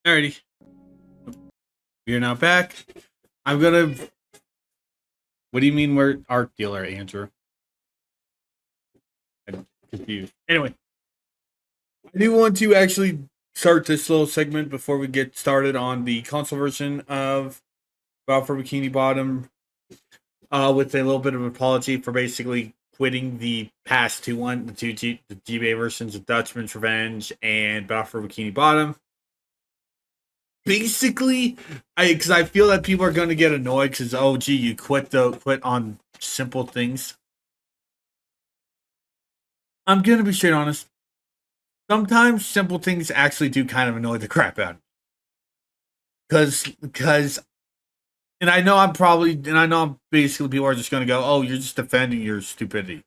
Alrighty, we are now back. I'm gonna. What do you mean we're art dealer, Andrew? I'm confused. Anyway, I do want to actually start this little segment before we get started on the console version of Battle for Bikini Bottom, with a little bit of apology for basically quitting the past the GBA versions of Dutchman's Revenge and Battle for Bikini Bottom. Basically, because I feel that people are going to get annoyed because gee, you quit on simple things. I'm gonna be straight honest. Sometimes simple things actually do kind of annoy the crap out of me. Because and I know I'm basically people are just gonna go, oh, you're just defending your stupidity.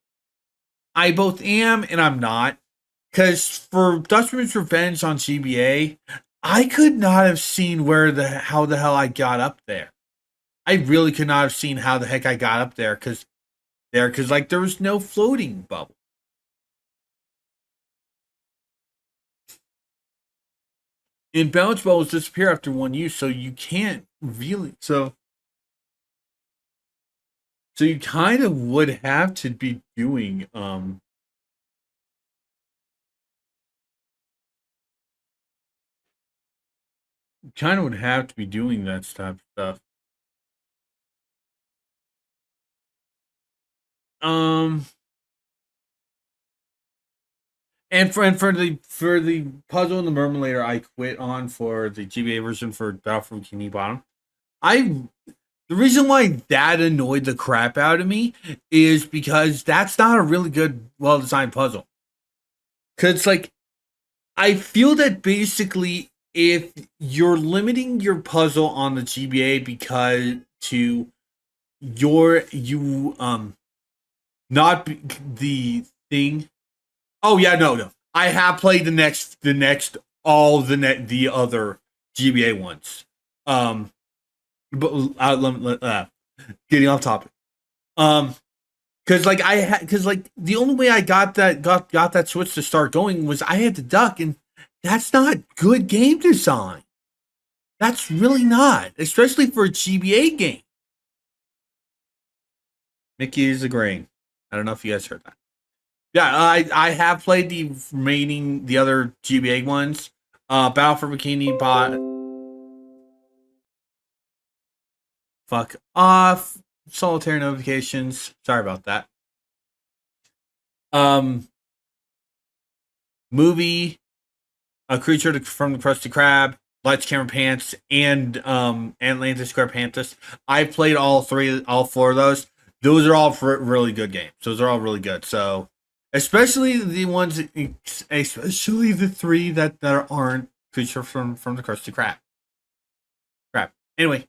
I both am and I'm not. Because for Dutchman's Revenge on GBA, I could not have seen how the hell I got up there. I really could not have seen how the heck I got up there because like there was no floating bubble. And bounce bubbles disappear after one use, so you can't really so you kind of would have to be doing kind of would have to be doing that type of stuff. And for the puzzle and the Murmulator I quit on for the GBA version for Battle for Bikini Bottom. The reason why that annoyed the crap out of me is because that's not a really good, well designed puzzle. Cause like I feel that basically if you're limiting your puzzle on the GBA because to not the thing. Oh yeah, no. I have played the other GBA ones. But getting off topic. Because like the only way I got that switch to start going was I had to duck, and that's not good game design. That's really not, especially for a GBA game. Mickey is agreeing. I don't know if you guys heard that. Yeah, I have played the other GBA ones. Battle for Bikini Bot. Fuck off. Solitaire notifications. Sorry about that. Movie. A Creature from the Krusty Krab. Lights, Camera, Pants, and Atlantis Square Pantis. I've played all four of those. Those are all really good games. Those are all really good. So, especially the three that aren't Creature from the Krusty Krab. Crap. Anyway,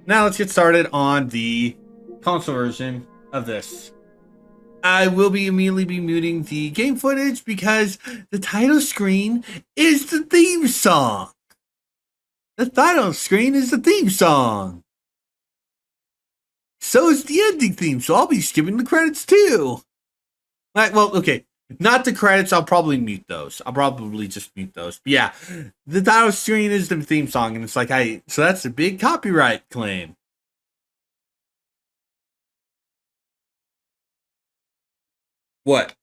now let's get started on the console version of this. I will immediately be muting the game footage because the title screen is the theme song. The title screen is the theme song. So is the ending theme, so I'll be skipping the credits too. Well, okay. Not the credits, I'll probably mute those. I'll probably just mute those. But yeah, the title screen is the theme song, and it's like, so that's a big copyright claim. What?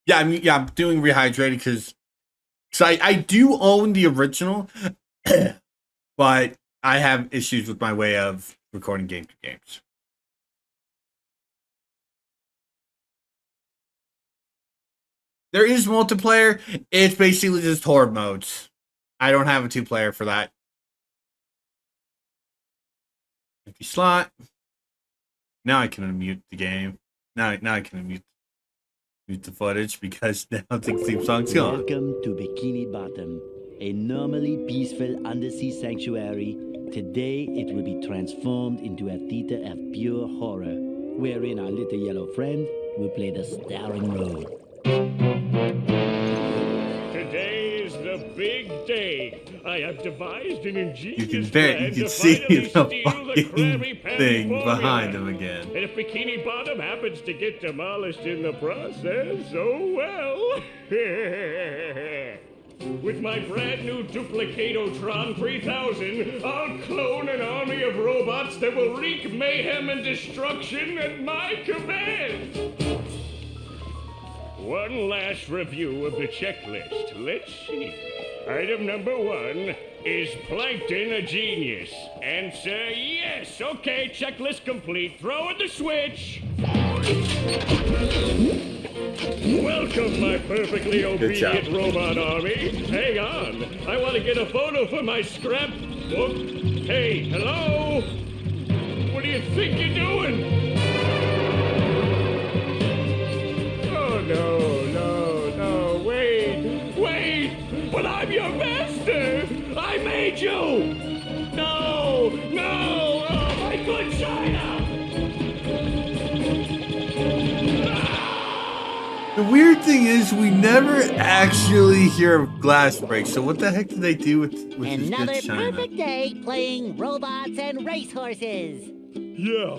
Yeah, I'm doing Rehydrated because I do own the original, but I have issues with my way of recording games. There is multiplayer. It's basically just horde modes. I don't have a 2-player for that. Empty slot. Now I can unmute the game. Now I can unmute the footage because now the theme song's gone. Welcome to Bikini Bottom, a normally peaceful undersea sanctuary. Today it will be transformed into a theater of pure horror, wherein our little yellow friend will play the starring role. Today is the big day. I have devised an ingenious You can bet plan you can to see finally the steal the fucking Krabby Patty thing formula. behind him again. And if Bikini Bottom happens to get demolished in the process, oh well. With my brand new Duplicatotron 3000, I'll clone an army of robots that will wreak mayhem and destruction at my command. One last review of the checklist. Let's see. Item number 1, is Plankton a genius? Answer yes. Okay, checklist complete. Throw in the switch. Welcome, my perfectly obedient robot army. Hang on. I want to get a photo for my scrapbook. Hey, hello? What do you think you're doing? Oh, no, wait. But I'm your master. I made you. No, oh, my good China. The weird thing is, we never actually hear of glass break. So what the heck did they do with his Another good China? perfect day playing robots and racehorses. Yeah,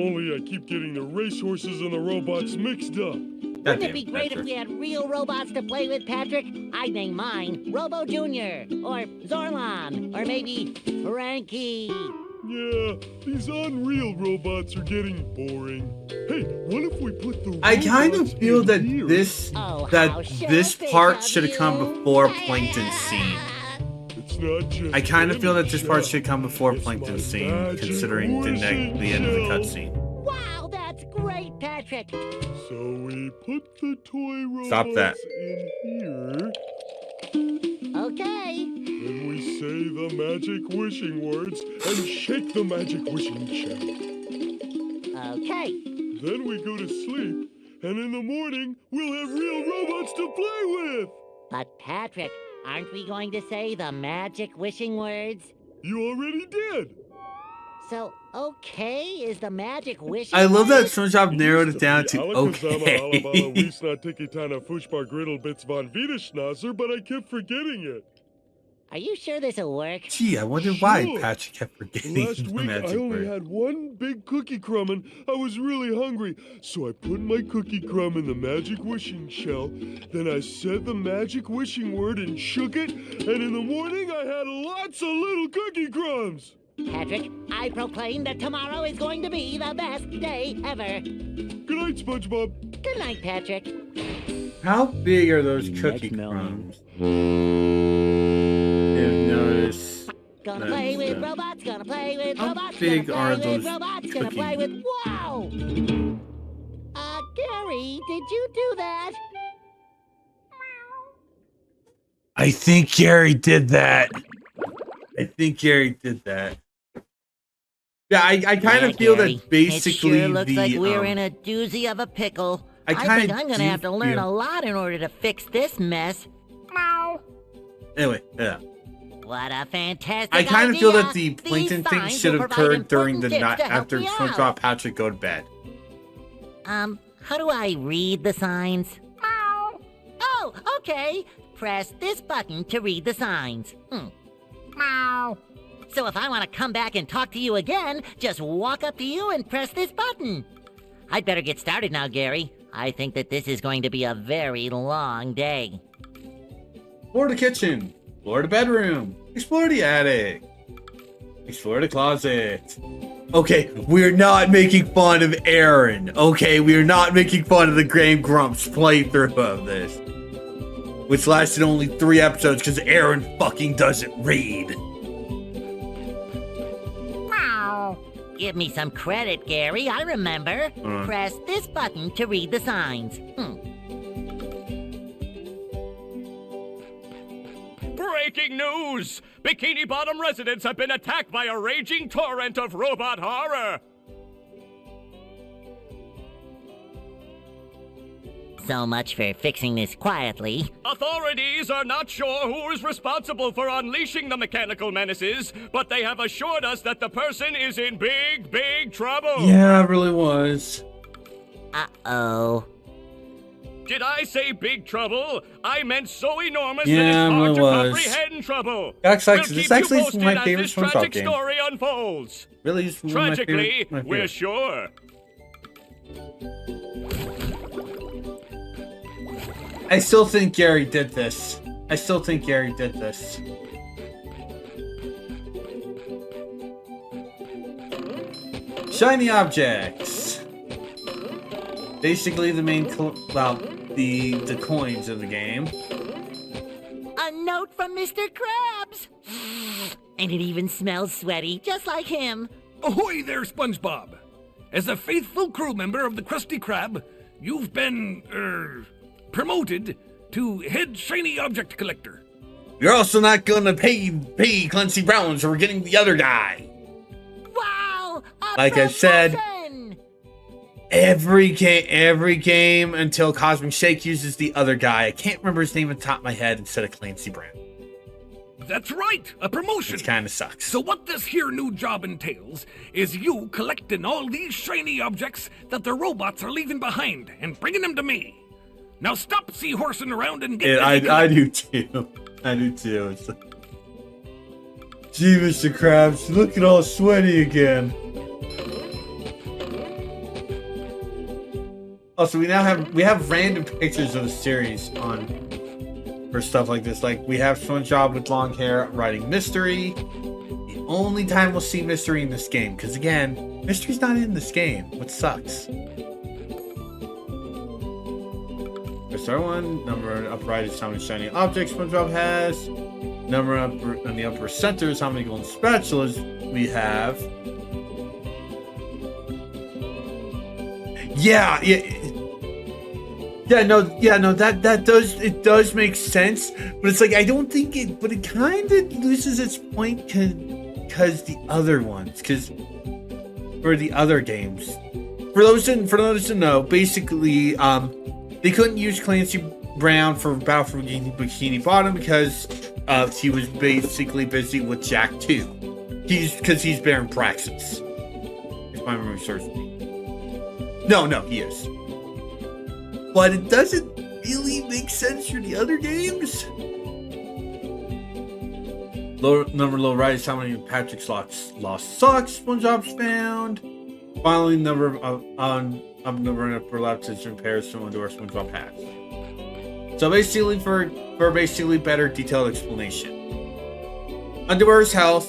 only I keep getting the racehorses and the robots mixed up. Wouldn't it be great if we had real robots to play with, Patrick? I'd name mine Robo Jr. or Zorlon or maybe Frankie. Yeah, these unreal robots are getting boring. Hey, what if we put the I kind of robots feel in that here? this Oh, how this selfish part of should have come you. before Plankton's scene. It's not just I kind of feel that this part Chef. should come before It's Plankton's my scene, magic considering the wishing end of the shell. cutscene. Wow, that's great, Patrick. So we put the toy robots Stop that. in here, Okay. then we say the magic wishing words and shake the magic wishing shell. Okay. Then we go to sleep, and in the morning, we'll have real robots to play with! But Patrick, aren't we going to say the magic wishing words? You already did! So, okay is the magic wishing I love that words? SpongeBob narrowed it down to okay. But I kept forgetting it. Are you sure this'll work? Gee, I wonder why Sure. Patrick kept forgetting Last the week, I magic only word. had one big cookie crumb and I was really hungry. So I put my cookie crumb in the magic wishing shell. Then I said the magic wishing word and shook it. And in the morning, I had lots of little cookie crumbs. Patrick, I proclaim that tomorrow is going to be the best day ever. Good night, SpongeBob. Good night, Patrick. How big are those The cookie next morning. crumbs? You've noticed. Gonna That's, play with robots, gonna play with how robots, big gonna are play those with robots, gonna cookie- play with... Wow! Gary, did you do that? I think Gary did that. Yeah, I kind Yeah, of feel Gary, that basically it sure looks the like we're in a doozy of a pickle. I think kinda I'm gonna do have to learn feel- a lot in order to fix this mess. anyway, yeah. What a fantastic I kind of feel idea. that the These plankton thing signs should will have provide occurred during the important night tips to help after me SpongeBob out. Patrick go to bed. How do I read the signs? Oh, okay. Press this button to read the signs. So if I want to come back and talk to you again, just walk up to you and press this button. I'd better get started now, Gary. I think that this is going to be a very long day. Explore the kitchen. Explore the bedroom. Explore the attic. Explore the closet. Okay, we're not making fun of Aaron. Okay, we are not making fun of the Game Grumps playthrough of this. Which lasted only 3 episodes because Aaron fucking doesn't read. Give me some credit, Gary. I remember. Uh. Press this button to read the signs. Breaking news! Bikini Bottom residents have been attacked by a raging torrent of robot horror! So much for fixing this quietly. Authorities are not sure who is responsible for unleashing the mechanical menaces, but they have assured us that the person is in big, big trouble. Yeah, it really was. Uh-oh. Did I say big trouble? I meant so enormous Yeah, that it's hard it to was. comprehend trouble. This We'll actually keep you is posted my as favorite this SpongeBob tragic game. story unfolds. Really, is one of my Tragically, favorite- my we're favorite. sure. I still think Gary did this. Shiny objects. Basically, the main, the coins of the game. A note from Mr. Krabs! And it even smells sweaty, just like him. Ahoy there, SpongeBob! As a faithful crew member of the Krusty Krab, you've been, promoted to head shiny object collector. You're also not gonna pay Clancy Brown for getting the other guy. Wow! A Like I said, promotion! every game until Cosmic Shake uses the other guy. I can't remember his name on top of my head instead of Clancy Brown. That's right, a promotion. Which kind of sucks. So what this here new job entails is you collecting all these shiny objects that the robots are leaving behind and bringing them to me. Now stop seahorsing around and get Yeah, busy I do too. It's like, gee, Mr. Krabs, looking all sweaty again. Also, we have random pictures of the series on for stuff like this. Like we have SpongeBob with long hair writing Mystery. The only time we'll see Mystery in this game, because again, Mystery's not in this game, which sucks. Press R1, number on the upper right is how many shiny objects SpongeBob has. Number on the upper center is how many golden spatulas we have. Yeah, that does make sense, but it's like I don't think it, but it kind of loses its point because the other ones, because for the other games, for those to know, basically, they couldn't use Clancy Brown for Battle for Bikini Bottom because he was basically busy with Jack 2. He's Baron Praxis, if my memory serves me. No, he is. But it doesn't really make sense for the other games. Low right is how many Patrick's lost socks SpongeBob's found. Finally, number of number in upper left is repairs from underwear SpongeBob has. So basically, for basically better detailed explanation, underwear's health.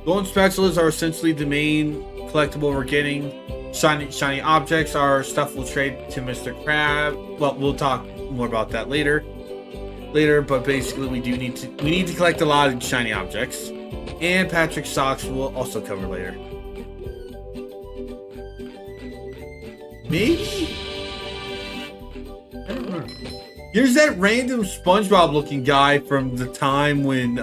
Golden spatulas are essentially the main collectible we're getting. Shiny objects are stuff we'll trade to Mr. Krab. Well, we'll talk more about that later. But basically, we need to collect a lot of shiny objects, and Patrick's socks we'll also cover later. Maybe? I don't know. Here's that random SpongeBob looking guy from the time when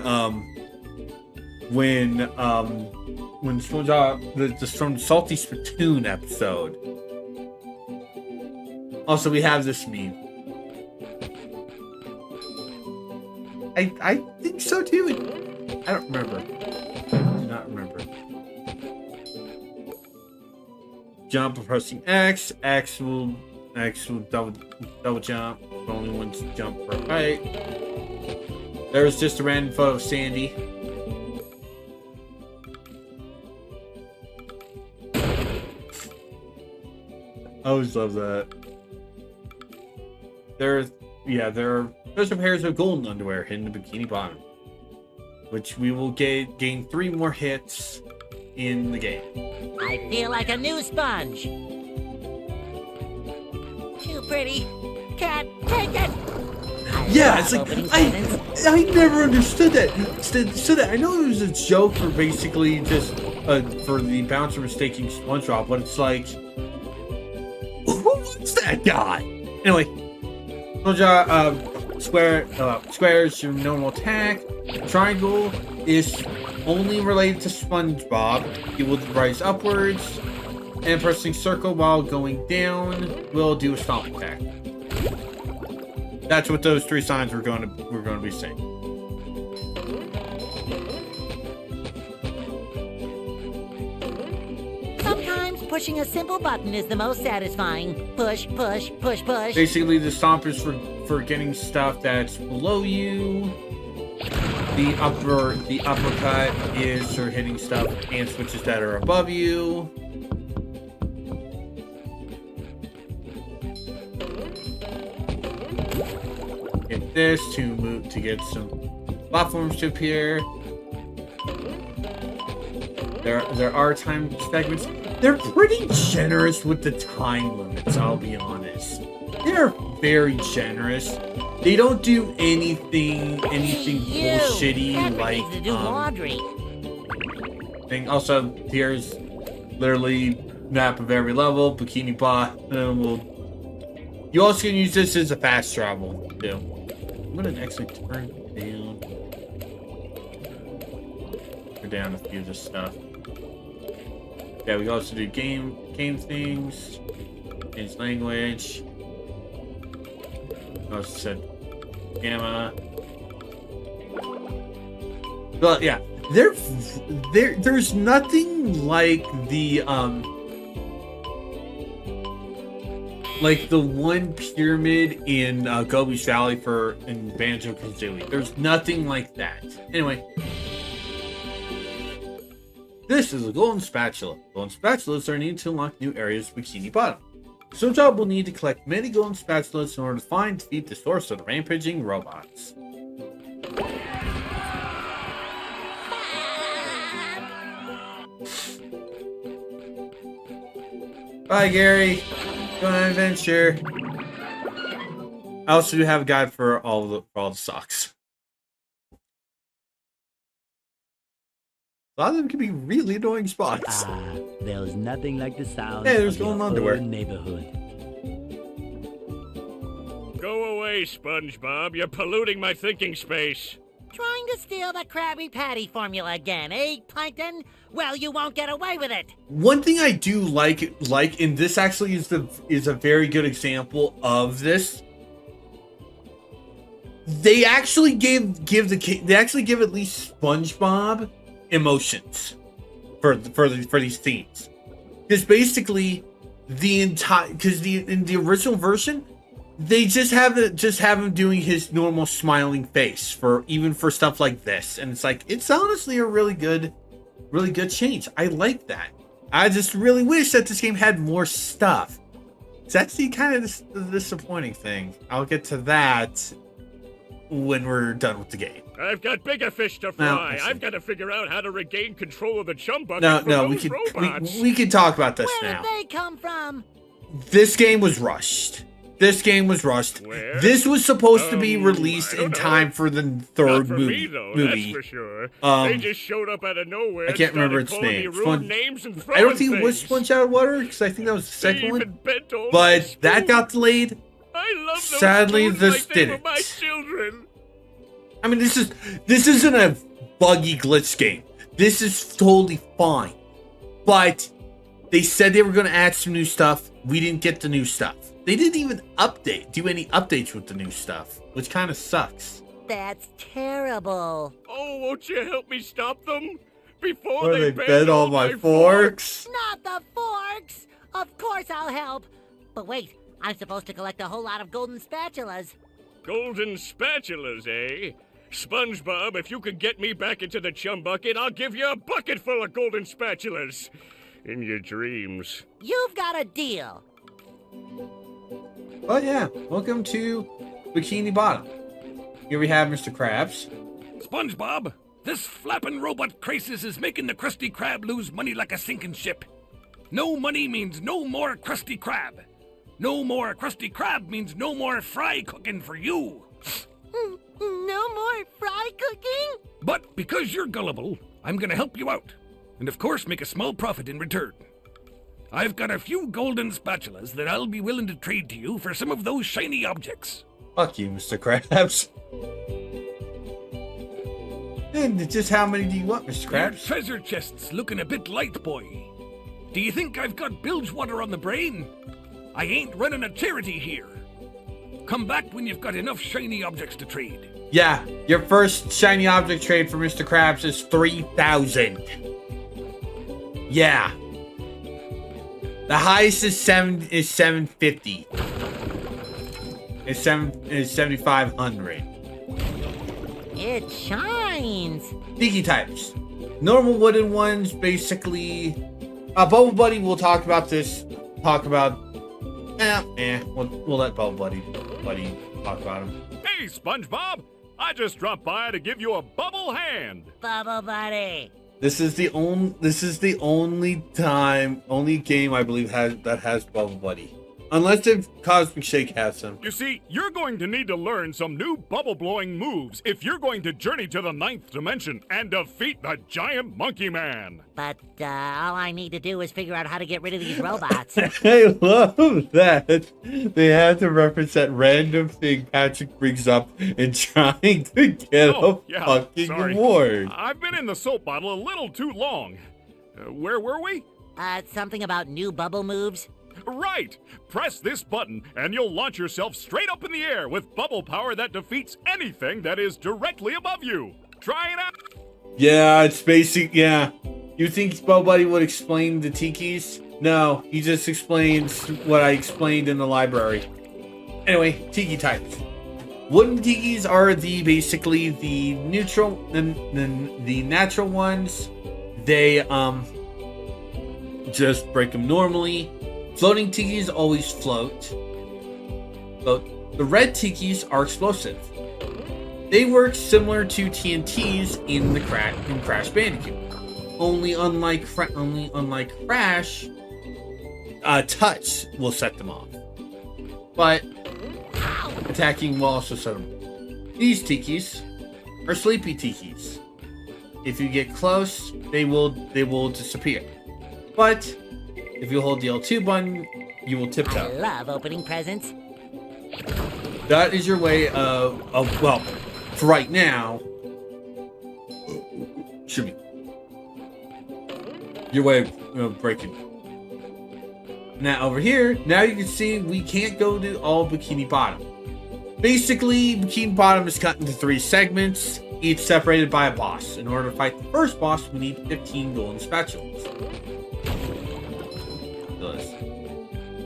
SpongeBob, from Salty Spittoon episode. Also, we have this meme. I think so too. I don't remember. I do not remember. Jump pressing X. X will double jump. Only one jump per height. There's just a random photo of Sandy. I always love that. There are special pairs of golden underwear hidden in the Bikini Bottom, which we will gain 3 more hits in the game. I feel like a new sponge. Too pretty. Can't take it. Yeah, it's like I never understood that. I know it was a joke for basically just for the bouncer mistaking SpongeBob, but it's like, who was that guy? Anyway, SpongeBob, square is your normal attack. Triangle is only related to SpongeBob. It will rise upwards, and pressing circle while going down will do a stomp attack. That's what those 3 signs we're going to be saying. Sometimes pushing a simple button is the most satisfying. Push, push, push, push. Basically, the stomp is for getting stuff that's below you. The uppercut is for hitting stuff and switches that are above you. Hit this to get some platforms to appear. There are time segments. They're pretty generous with the time limits, I'll be honest. They're very generous. They don't do anything bullshitty like to do laundry. thing. Also, here's literally map of every level, bikini bot, and you also can use this as a fast travel too. I'm gonna actually turn down a few of this stuff. Yeah, we also do game things, change language. I also said gamma. But yeah, there's nothing like the one pyramid in Gobi's Valley in Banjo-Kazooie. There's nothing like that. Anyway. This is a golden spatula. Golden spatulas are needed to unlock new areas of Bikini Bottom. Switchbot will need to collect many golden spatulas in order to find and defeat the source of the rampaging robots. Bye, Gary. Go on an adventure. I also do have a guide for all the socks. A lot of them can be really annoying spots. There's nothing like the sound there's of your golden underwear. own neighborhood. Go away, SpongeBob. You're polluting my thinking space. Trying to steal the Krabby Patty formula again, eh, Plankton? Well, you won't get away with it. One thing I do like, and this actually is a very good example of this. They actually give at least SpongeBob emotions for these themes, because basically in the original version they just have him doing his normal smiling face for stuff like this, and it's honestly a really good change. I like that. I just really wish that this game had more stuff. It's actually kind of the disappointing thing. I'll get to that when we're done with the game. I've got bigger fish to fry. I've got to figure out how to regain control of the chum bucket from those robots. We can talk about this now. Where did they come from? This game was rushed. Where? This was supposed to be released in time for the third Not for movie. me, though, that's for sure. They just showed up out of nowhere. I can't and remember started its calling name. me rude names and I don't think throwing it was things. Sponge Out of Water, because I think that was the They second even one. bent over my But that spoon. got delayed. I love those Sadly, spoons this like they were didn't. my children. I mean, this isn't a buggy glitch game. This is totally fine. But they said they were going to add some new stuff. We didn't get the new stuff. They didn't even do any updates with the new stuff, which kind of sucks. That's terrible. Oh, won't you help me stop them? Before Or they they bend all my forks. Not the forks! Of course I'll help. But wait, I'm supposed to collect a whole lot of golden spatulas. Golden spatulas, eh? SpongeBob, if you could get me back into the chum bucket, I'll give you a bucket full of golden spatulas. In your dreams. You've got a deal. Oh yeah, welcome to Bikini Bottom. Here we have Mr. Krabs. SpongeBob, this flapping robot crisis is making the Krusty Krab lose money like a sinking ship. No money means no more Krusty Krab. No more Krusty Krab means no more fry cooking for you. No more fry cooking? But because you're gullible, I'm gonna help you out. And of course make a small profit in return. I've got a few golden spatulas that I'll be willing to trade to you for some of those shiny objects. Fuck you, Mr. Krabs. And just how many do you want, Mr. Your Krabs? treasure chest's looking a bit light, boy. Do you think I've got bilge water on the brain? I ain't running a charity here. Come back when you've got enough shiny objects to trade. Yeah, your first shiny object trade for Mr. Krabs is 3,000. Yeah. The highest is 750. It's 7,500. It shines. Tiki types. Normal wooden ones, basically. Bubble Buddy, we'll talk about this. We'll let Bubble Buddy talk about him. Hey, SpongeBob! I just dropped by to give you a bubble hand. Bubble Buddy. This is the only game I believe that has Bubble Buddy. Unless if Cosmic Shake has them. You see, you're going to need to learn some new bubble-blowing moves if you're going to journey to the 9th dimension and defeat the giant monkey man. But all I need to do is figure out how to get rid of these robots. I love that they had to reference that random thing Patrick brings up in trying to get a fucking award. I've been in the soap bottle a little too long. Where were we? Something about new bubble moves? Right! Press this button and you'll launch yourself straight up in the air with bubble power that defeats anything that is directly above you. Try it out! Yeah, it's basic, yeah. You think Bubble Buddy would explain the tikis? No, he just explains what I explained in the library. Anyway, tiki types. Wooden tikis are basically the neutral, the natural ones. They, just break them normally. Floating tikis always float. But the red tikis are explosive. They work similar to TNTs in Crash Bandicoot. Only unlike Crash, touch will set them off. But attacking will also set them off. These tikis are sleepy tikis. If you get close, they will disappear. But if you hold the L2 button, you will tiptoe. I love opening presents. That is your way of well, for right now, should be your way of breaking. Now over here, now you can see we can't go to all Bikini Bottom. Basically, Bikini Bottom is cut into 3 segments, each separated by a boss. In order to fight the first boss, we need 15 golden spatulas.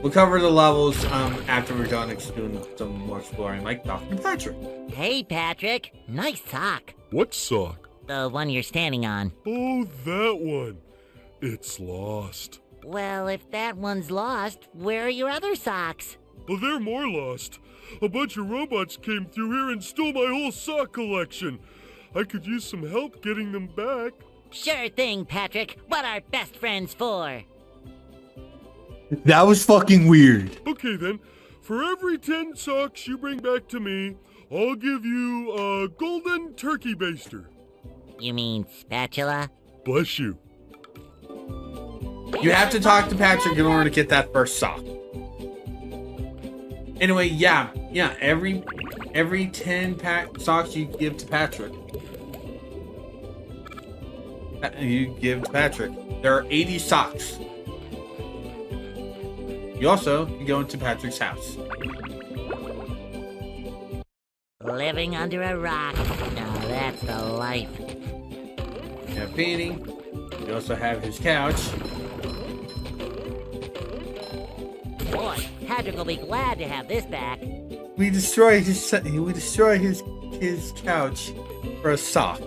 We'll cover the levels after we're done doing some more exploring, like Dr. Patrick. Hey, Patrick. Nice sock. What sock? The one you're standing on. Oh, that one. It's lost. Well, if that one's lost, where are your other socks? Oh, they're more lost. A bunch of robots came through here and stole my whole sock collection. I could use some help getting them back. Sure thing, Patrick. What are best friends for? That was fucking weird. Okay then, for every 10 socks you bring back to me, I'll give you a golden turkey baster. You mean spatula? Bless you. You have to talk to Patrick in order to get that first sock. Anyway, yeah, every 10 socks you give to Patrick. There are 80 socks. You also can go into Patrick's house. Living under a rock. Now that's the life. You have painting. You also have his couch. Boy, Patrick will be glad to have this back. We destroy his couch for a sock.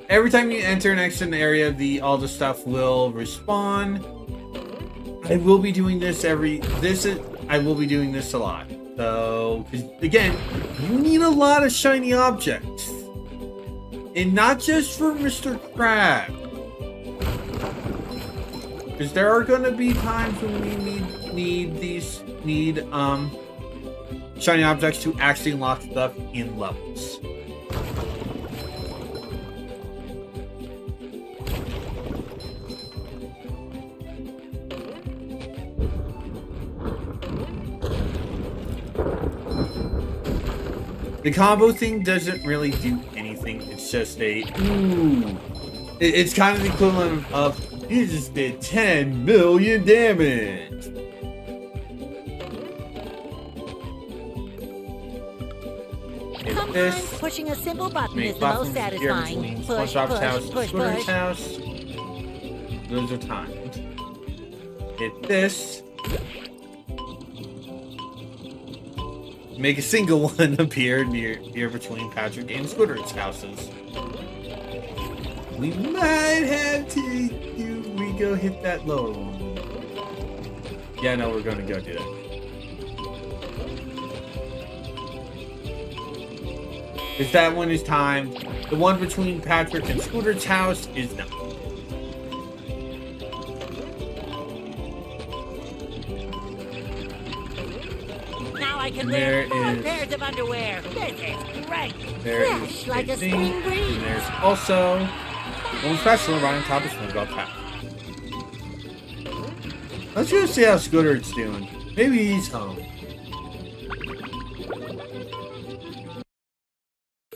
Every time you enter and exit an area, all the stuff will respawn. I will be doing this I will be doing this a lot. So, because again, you need a lot of shiny objects. And not just for Mr. Crab. Because there are gonna be times when we need shiny objects to actually unlock stuff in levels. The combo thing doesn't really do anything. It's just it's kind of the equivalent of you just did 10 million damage. this. pushing a simple button Make is the most platforms appear satisfying. between Push, SpongeBob's house push, and push, Squidward's push. house. Those are timed. Hit this. Make a single one appear near between Patrick and Squidward's houses. We might have to we go hit that lower one. Yeah, no, we're gonna go do that. If that one is timed, the one between Patrick and Squidward's house is not. Now I can There wear 4 is- pairs of underwear. This is great. There Fresh is like a thing, spring breeze. and there's also one special right on top of SpongeBob Path. Let's go see how Squidward's doing. Maybe he's home.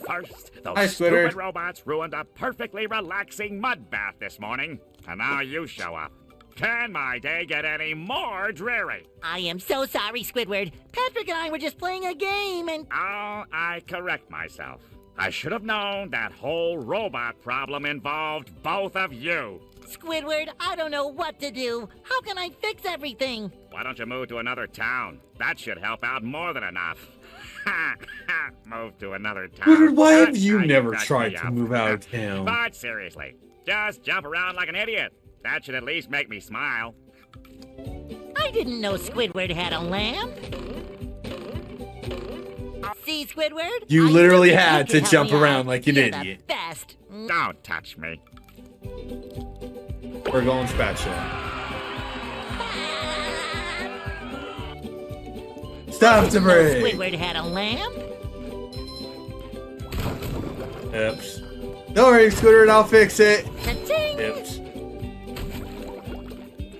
First, those Hi, Squidward. stupid robots ruined a perfectly relaxing mud bath this morning, and now you show up. Can my day get any more dreary? I am so sorry, Squidward. Patrick and I were just playing a game and... Oh, I correct myself. I should have known that whole robot problem involved both of you. Squidward, I don't know what to do. How can I fix everything? Why don't you move to another town? That should help out more than enough. Ha ha! Move to another town. Squidward, why have Now you never crack tried me to up. move out of town? But seriously, just jump around like an idiot. That should at least make me smile. I didn't know Squidward had a lamp. See, Squidward? You I literally knew you had could to help jump me out. around like an You're idiot. The best. Don't touch me. We're going spatula. Stop the break. Squidward had a lamp. Oops. Don't worry, Squidward, I'll fix it. Cha-ching. Oops.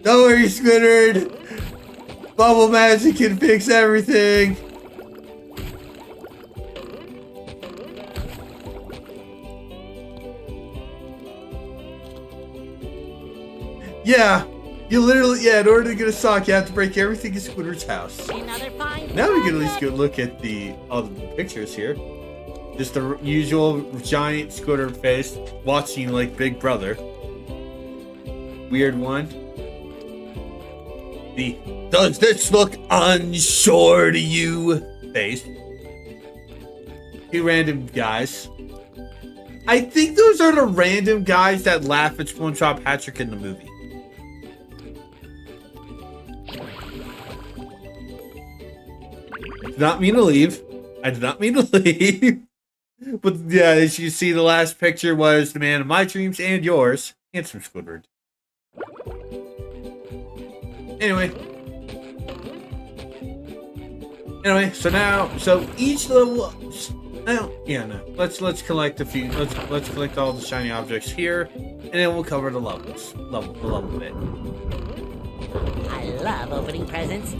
Don't worry, Squidward. Bubble magic can fix everything. Yeah, you literally, in order to get a sock, you have to break everything in Squidward's house. Another fine. Now we can at least go look at all the pictures here. Just the usual giant Squidward face watching like Big Brother. Weird one. The "Does this look unsure to you?" face. 2 random guys. I think those are the random guys that laugh at SpongeBob Patrick in the movie. I did not mean to leave. I did not mean to leave. But yeah, as you see, the last picture was the man of my dreams and yours, handsome Squidward. Anyway, so each level. Let's collect a few. Let's collect all the shiny objects here, and then we'll cover the levels. The level bit. I love opening presents.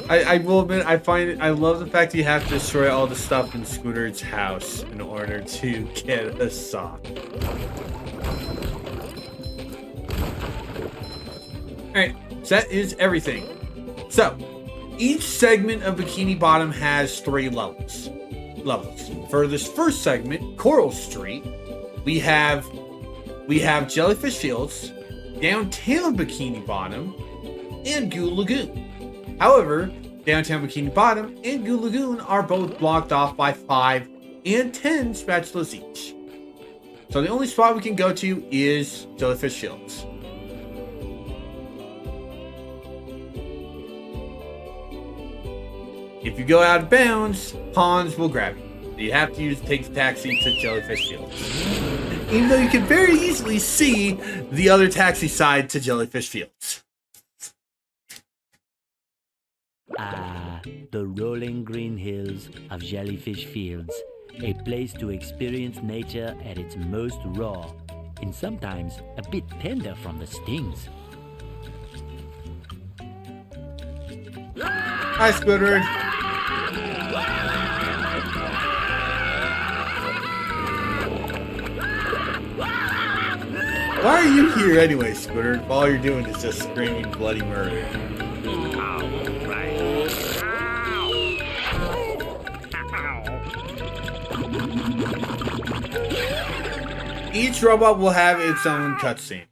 I will admit, I love the fact that you have to destroy all the stuff in Squidward's house in order to get a sock. Alright, so that is everything. So, each segment of Bikini Bottom has 3 levels. For this first segment, Coral Street, we have Jellyfish Fields, Downtown Bikini Bottom, and Goo Lagoon. However, Downtown Bikini Bottom and Goo Lagoon are both blocked off by 5 and 10 spatulas each. So the only spot we can go to is Jellyfish Fields. If you go out of bounds, Pawns will grab you. You have to take the taxi to Jellyfish Fields. Even though you can very easily see the other taxi side to Jellyfish Fields. Ah, the rolling green hills of Jellyfish Fields, a place to experience nature at its most raw, and sometimes a bit tender from the stings. Hi, Squidward. Why are you here anyway, Squidward? If all you're doing is just screaming bloody murder. All right. Ow. Each robot will have its own cutscene.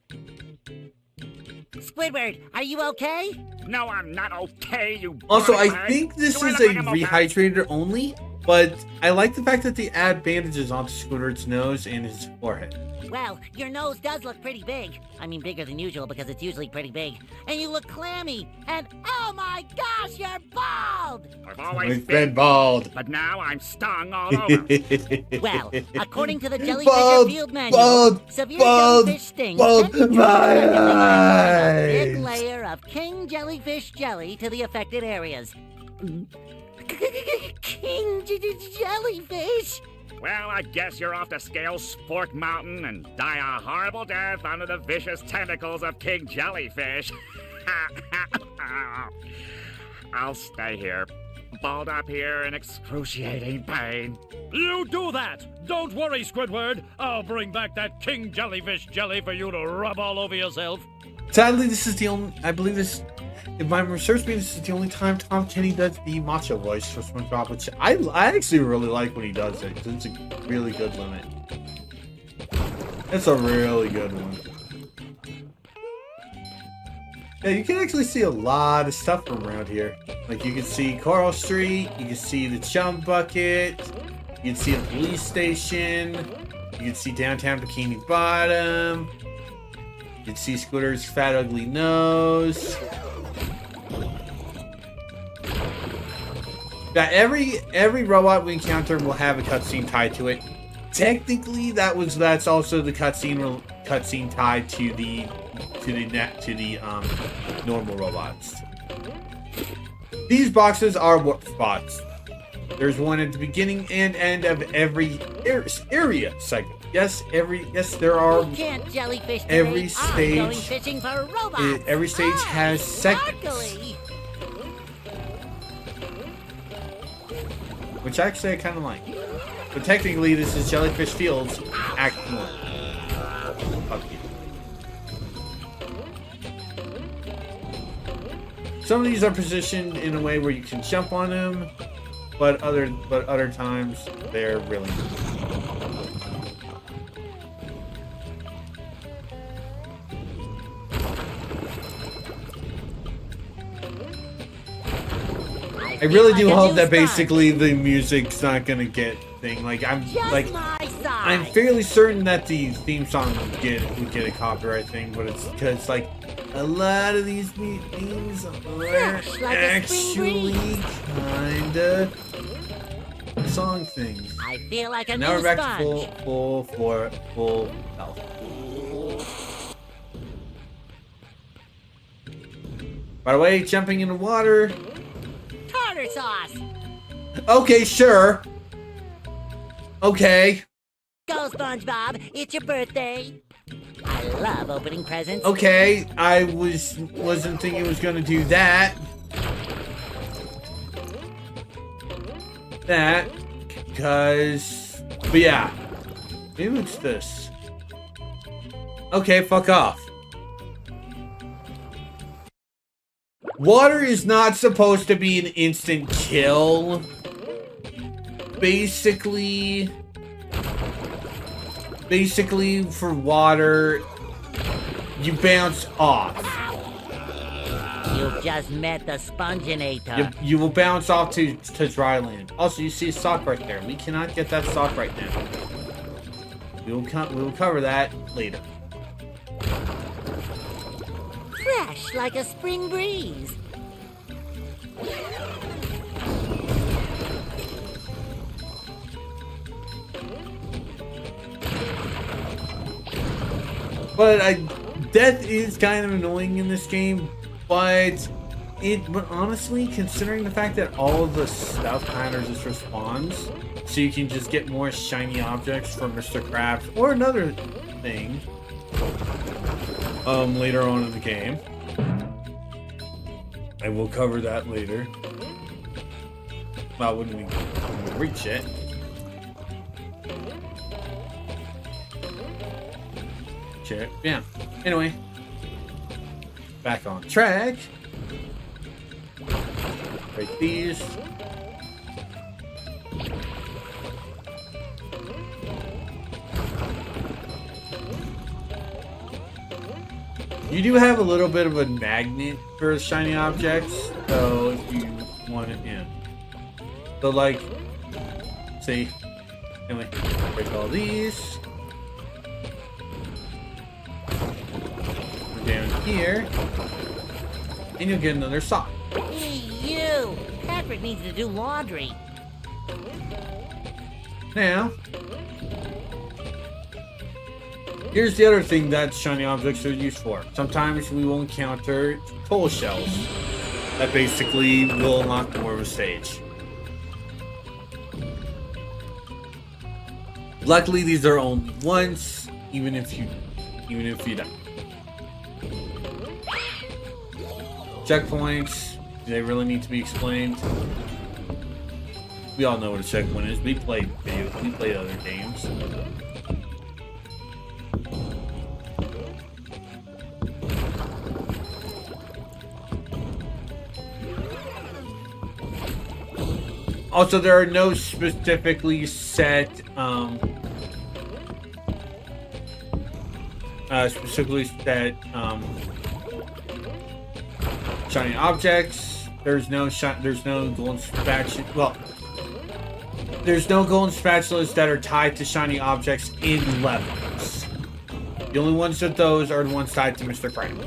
Squidward, are you okay? No, I'm not okay, you Also, I bastard. think this You is wanna a bring him okay? Rehydrated only, but I like the fact that they add bandages onto Squidward's nose and his forehead. Well, your nose does look pretty big. I mean, bigger than usual because it's usually pretty big. And you look clammy. And oh my gosh, you're bald! I've always We've been bald. but now I'm stung all over. Well, according to the jellyfish Bald, field manual, bald, severe bald, jellyfish stings bald, tend to my a big eyes. layer of king jellyfish jelly to the affected areas. King jellyfish? Well, I guess you're off to scale Spork Mountain and die a horrible death under the vicious tentacles of King Jellyfish. I'll stay here, balled up here in excruciating pain. You do that! Don't worry, Squidward. I'll bring back that King Jellyfish jelly for you to rub all over yourself. Sadly, this is the only. I believe this. If my research means this is the only time Tom Kenny does the macho voice for SpongeBob, which I actually really like when he does it, because it's a really good limit. It's a really good one. Yeah, you can actually see a lot of stuff from around here. Like, you can see Coral Street, you can see the Chum Bucket, you can see a police station, you can see downtown Bikini Bottom, you can see Scooter's fat, ugly nose. That every robot we encounter will have a cutscene tied to it. Technically, that's also the cutscene tied to the normal robots. These boxes are warp spots. There's one at the beginning and end of every area segment. Yes, there are. You can't jellyfish today. Every I'm stage- going fishing for robots. Every stage has segments. Sparkly. Which actually I kind of like. But technically, this is Jellyfish Fields Act 1. Fuck you. Some of these are positioned in a way where you can jump on them, but other times they're really. I really do hope that basically the music's not gonna get thing. Like I'm fairly certain that the theme song would get a copyright thing, but it's because like a lot of these themes are actually kinda song things. I feel like a Now new we're back sponge. to full health. By the way, jumping in the water. Tartar sauce. Okay, sure. Okay. Go, SpongeBob. It's your birthday. I love opening presents. Okay, I wasn't thinking it was gonna do that. But yeah. Maybe it's this. Okay, fuck off. Water is not supposed to be an instant kill. Basically, for water, you bounce off. You just met the Sponginator. You will bounce off to dry land. Also, you see a sock right there. We cannot get that sock right now. We will cover that later. Fresh like a spring breeze. But death is kind of annoying in this game, but honestly, considering the fact that all of the stuff kind of just respawns, so you can just get more shiny objects from Mr. Krabs or another thing later on in the game. I will cover that later. Well, when we reach it. Check. Yeah. Anyway, back on track. Break these. You do have a little bit of a magnet for shiny objects, so if you want it in. So like, see, anyway, break all these. We're down here, and you'll get another sock. Hey, you! Patrick needs to do laundry. Now, here's the other thing that shiny objects are used for. Sometimes we will encounter toll shells that basically will unlock more of a stage. Luckily, these are only once, even if you don't. Checkpoints, do they really need to be explained? We all know what a checkpoint is. We play other games. Also, there are no specifically set shiny objects. There's no golden spatula. Well, there's no golden spatulas that are tied to shiny objects in levels. The only ones of those are the ones tied to Mr. Crab.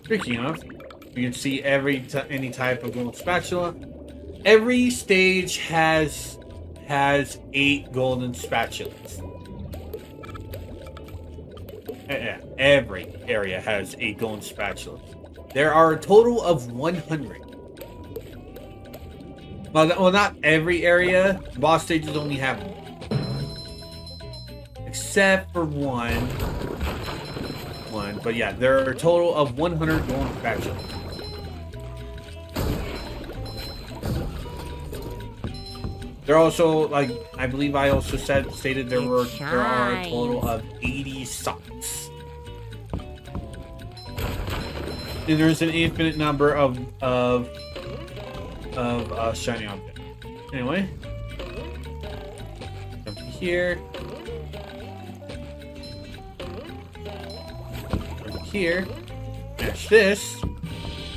Speaking of, you can see any type of golden spatula. Every stage has 8 golden spatulas. Every area has 8 golden spatulas. There are a total of 100. Well, not every area. Boss stages only have 1. Except for one. But yeah, there are a total of 100 golden spatulas. There are also, like, I believe I also stated there are a total of 80 socks. And there's an infinite number of shiny objects. Anyway, jump here. Here, match this,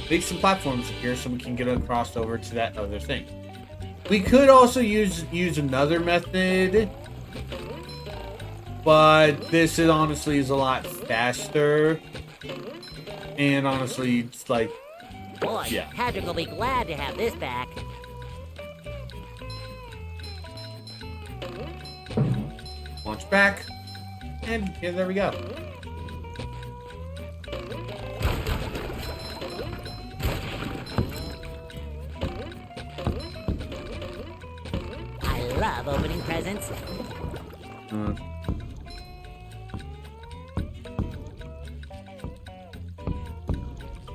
make some platforms here so we can get across over to that other thing. We could also use another method, but this is honestly a lot faster, and honestly it's like, Boy, yeah. Patrick will be glad to have this back. Launch back, and yeah, there we go. I love opening presents.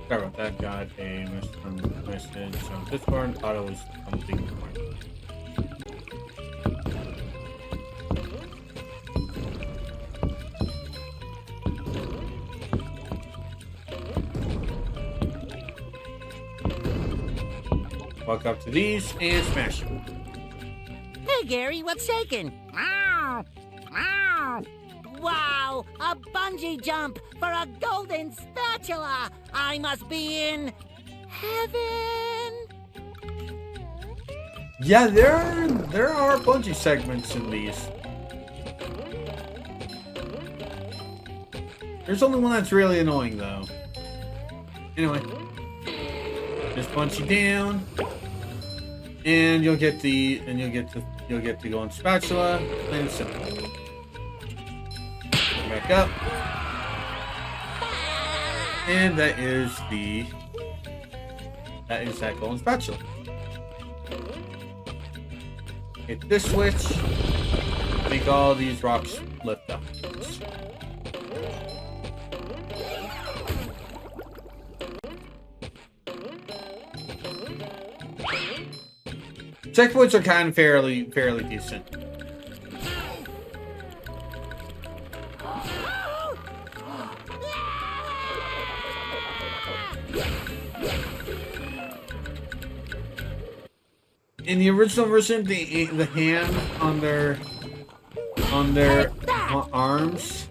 Sorry about that. Got a message on Discord. Thought it was something more. Walk up to these and smash them. Hey, Gary, what's shaking? Wow! Wow! Wow! A bungee jump for a golden spatula! I must be in heaven! Yeah, there are bungee segments in these. There's only one that's really annoying though. Anyway, just bungee down, and you'll get the golden spatula. Plain and simple. Back up, and that is that golden spatula. Hit this switch. Make all these rocks lift up. Checkpoints are kind of fairly decent. In the original version, the hand on their arms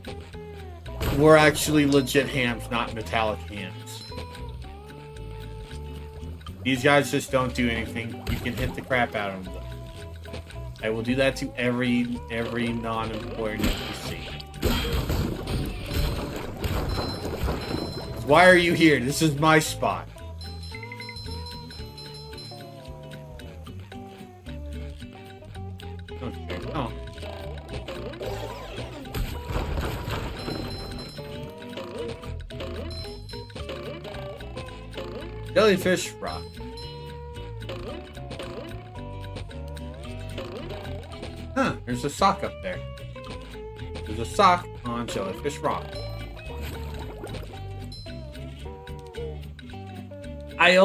were actually legit hands, not metallic hands. These guys just don't do anything. You can hit the crap out of them. I will do that to every non-important NPC. Why are you here? This is my spot. Okay. Oh. Jellyfish rock. Huh, there's a sock up there. There's a sock on Jellyfish Rock. I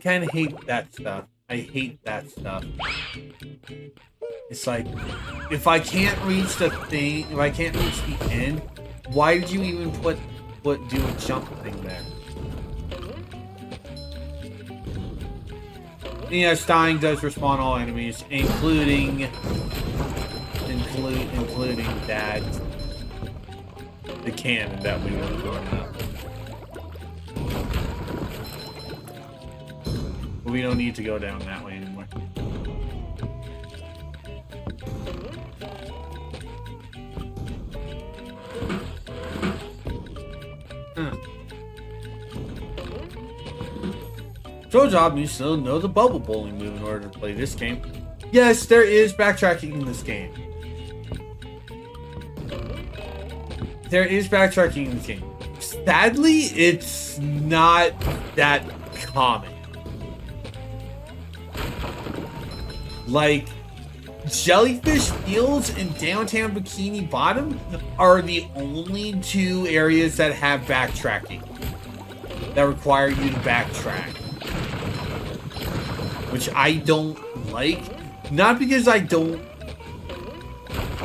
kind of hate that stuff. I hate that stuff. It's like, if I can't reach the thing, if I can't reach the end, why did you even do a jump thing there? Yes, dying does respawn all enemies, including that, the cannon that we were going up. But we don't need to go down that way anymore. Job needs to know the bubble bowling move in order to play this game. Yes, there is backtracking in this game. There is backtracking in this game. Sadly, it's not that common. Like, Jellyfish Fields and downtown Bikini Bottom are the only two areas that have backtracking. That require you to backtrack. Which I don't like. Not because I don't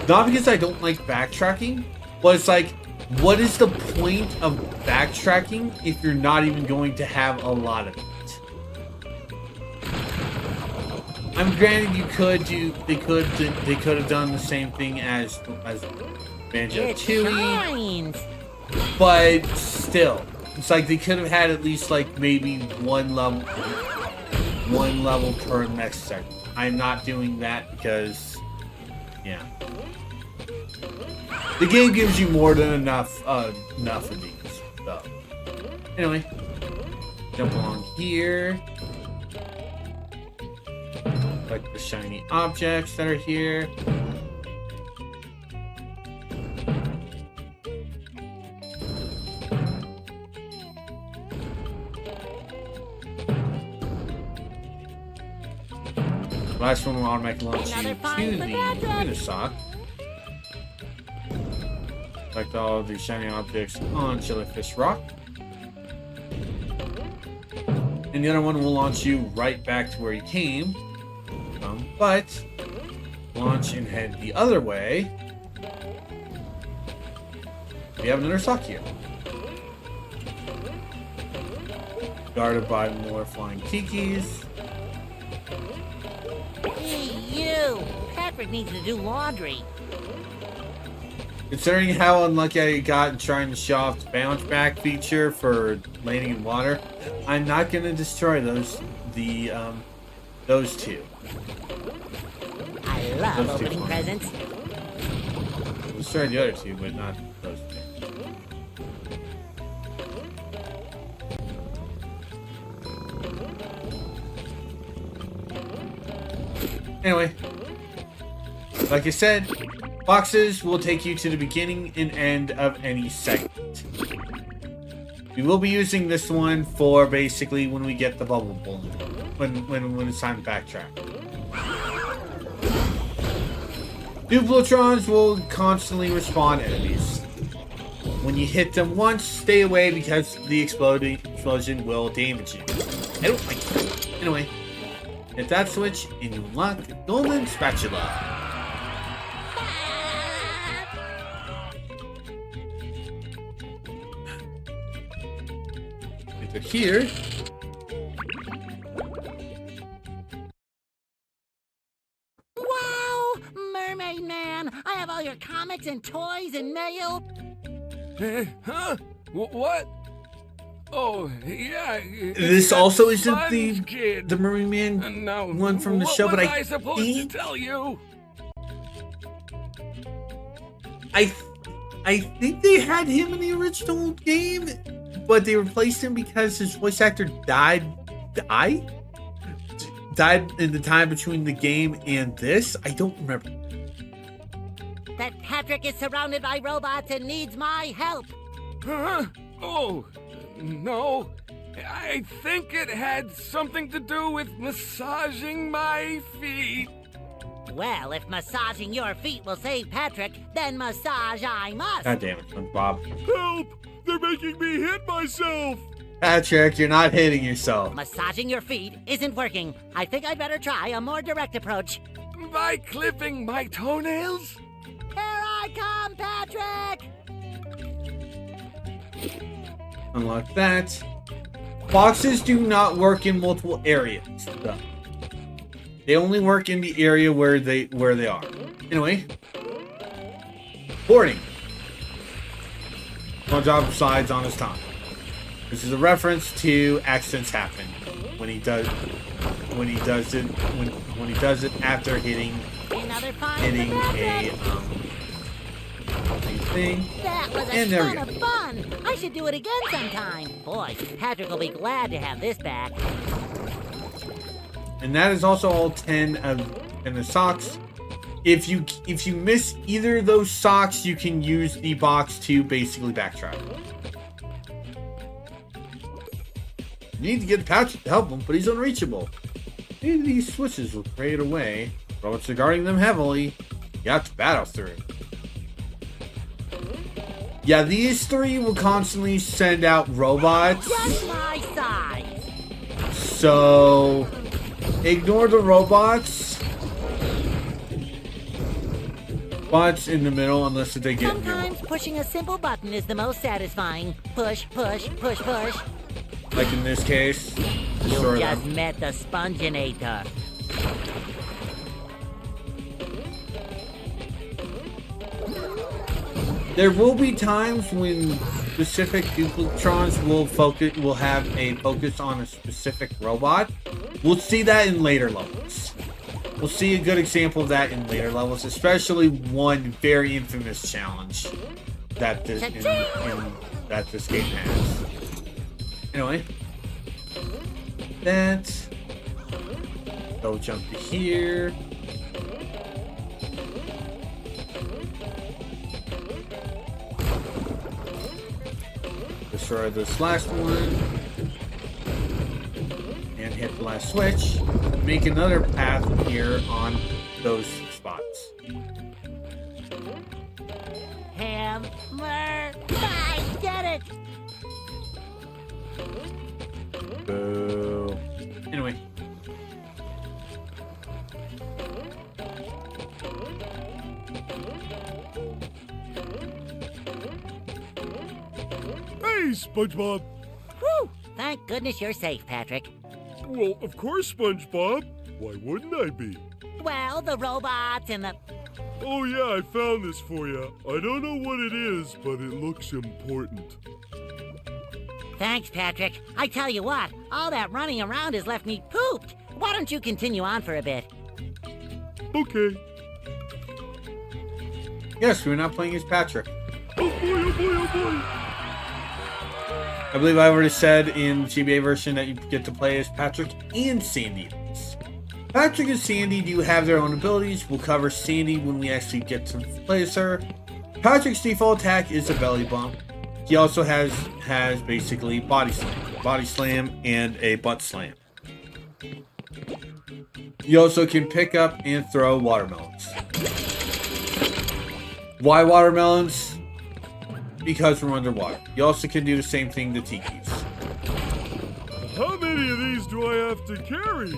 like backtracking, but it's like, what is the point of backtracking if you're not even going to have a lot of it? I'm granted they could have done the same thing as Banjo-Tooie, but still, it's like they could have had at least like maybe one level per next second. I'm not doing that because, yeah, the game gives you more than enough of these. So, anyway, jump along here. Like the shiny objects that are here. Last one will automatically launch you to the sock. Collect all of the shiny objects on Jellyfish Rock. And the other one will launch you right back to where you came from, but launch and head the other way. We have another sock here. Guarded by more flying kikis. Hey, you! Patrick needs to do laundry. Considering how unlucky I got in trying to show off the bounce back feature for landing in water, I'm not gonna destroy those two. I love opening presents. I'll destroy the other two, but not those two. Anyway, like I said, boxes will take you to the beginning and end of any segment. We will be using this one for basically when we get the bubble balloon, when it's time to backtrack. Duplotrons will constantly respawn enemies. When you hit them once, stay away because the explosion will damage you. I don't like that. Anyway, Hit that switch and you unlock the golden spatula. Enter here. Wow! Mermaid Man! I have all your comics and toys and mail. Huh? What? Oh, yeah. This also isn't Sponge Kid. the Mermaid Man Now, one from the what show, but was I supposed think to tell you? I think they had him in the original game, but they replaced him because his voice actor died in the time between the game and this. I don't remember. That Patrick is surrounded by robots and needs my help. Huh? Oh, no. I think it had something to do with massaging my feet. Well, if massaging your feet will save Patrick, then massage I must. God damn it, SpongeBob. Help! They're making me hit myself! Patrick, you're not hitting yourself. Massaging your feet isn't working. I think I'd better try a more direct approach. By clipping my toenails? Here I come, Patrick! Unlock that. Boxes do not work in multiple areas, though. They only work in the area where they are. Anyway, boarding. SpongeBob slides on his tongue. This is a reference to accidents happen when he does it after hitting Another find hitting for Patrick. a thing. That was a And there we ton of fun. I should do it again sometime. Boy, Patrick will be glad to have this back. And that is also all 10 of the socks. If you miss either of those socks, you can use the box to basically backtrack. You need to get Patrick to help him, but he's unreachable. Maybe these switches will fade away. Robots are guarding them heavily. You have to battle through. Yeah, these three will constantly send out robots. Just my size. So ignore the robots. Spots in the middle unless they get Sometimes pushing a simple button is the most satisfying. Push, push, push, push. like in this case. You Sort just of. met the Sponginator. There will be times when specific duplicatrons will have a focus on a specific robot. We'll see that in later levels. We'll see a good example of that in later levels, especially one very infamous challenge that this game has. Anyway, that. Go jump to here. Destroy this last one. And hit the last switch. Make another path here on those spots. Hammer! I get it! Boo. Anyway. Hey, SpongeBob! Whew! Thank goodness you're safe, Patrick. Well, of course, SpongeBob. Why wouldn't I be? Well, the robots and the... Oh yeah, I found this for you. I don't know what it is, but it looks important. Thanks, Patrick. I tell you what, all that running around has left me pooped. Why don't you continue on for a bit? Okay. Yes, we're not playing as Patrick. Oh boy, oh boy, oh boy! I believe I already said in the GBA version that you get to play as Patrick and Sandy. Patrick and Sandy do have their own abilities. We'll cover Sandy when we actually get to play as her. Patrick's default attack is a belly bump. He also has basically body slam, and a butt slam. You also can pick up and throw watermelons. Why watermelons? Because we're underwater. You also can do the same thing to Tikis. How many of these do I have to carry?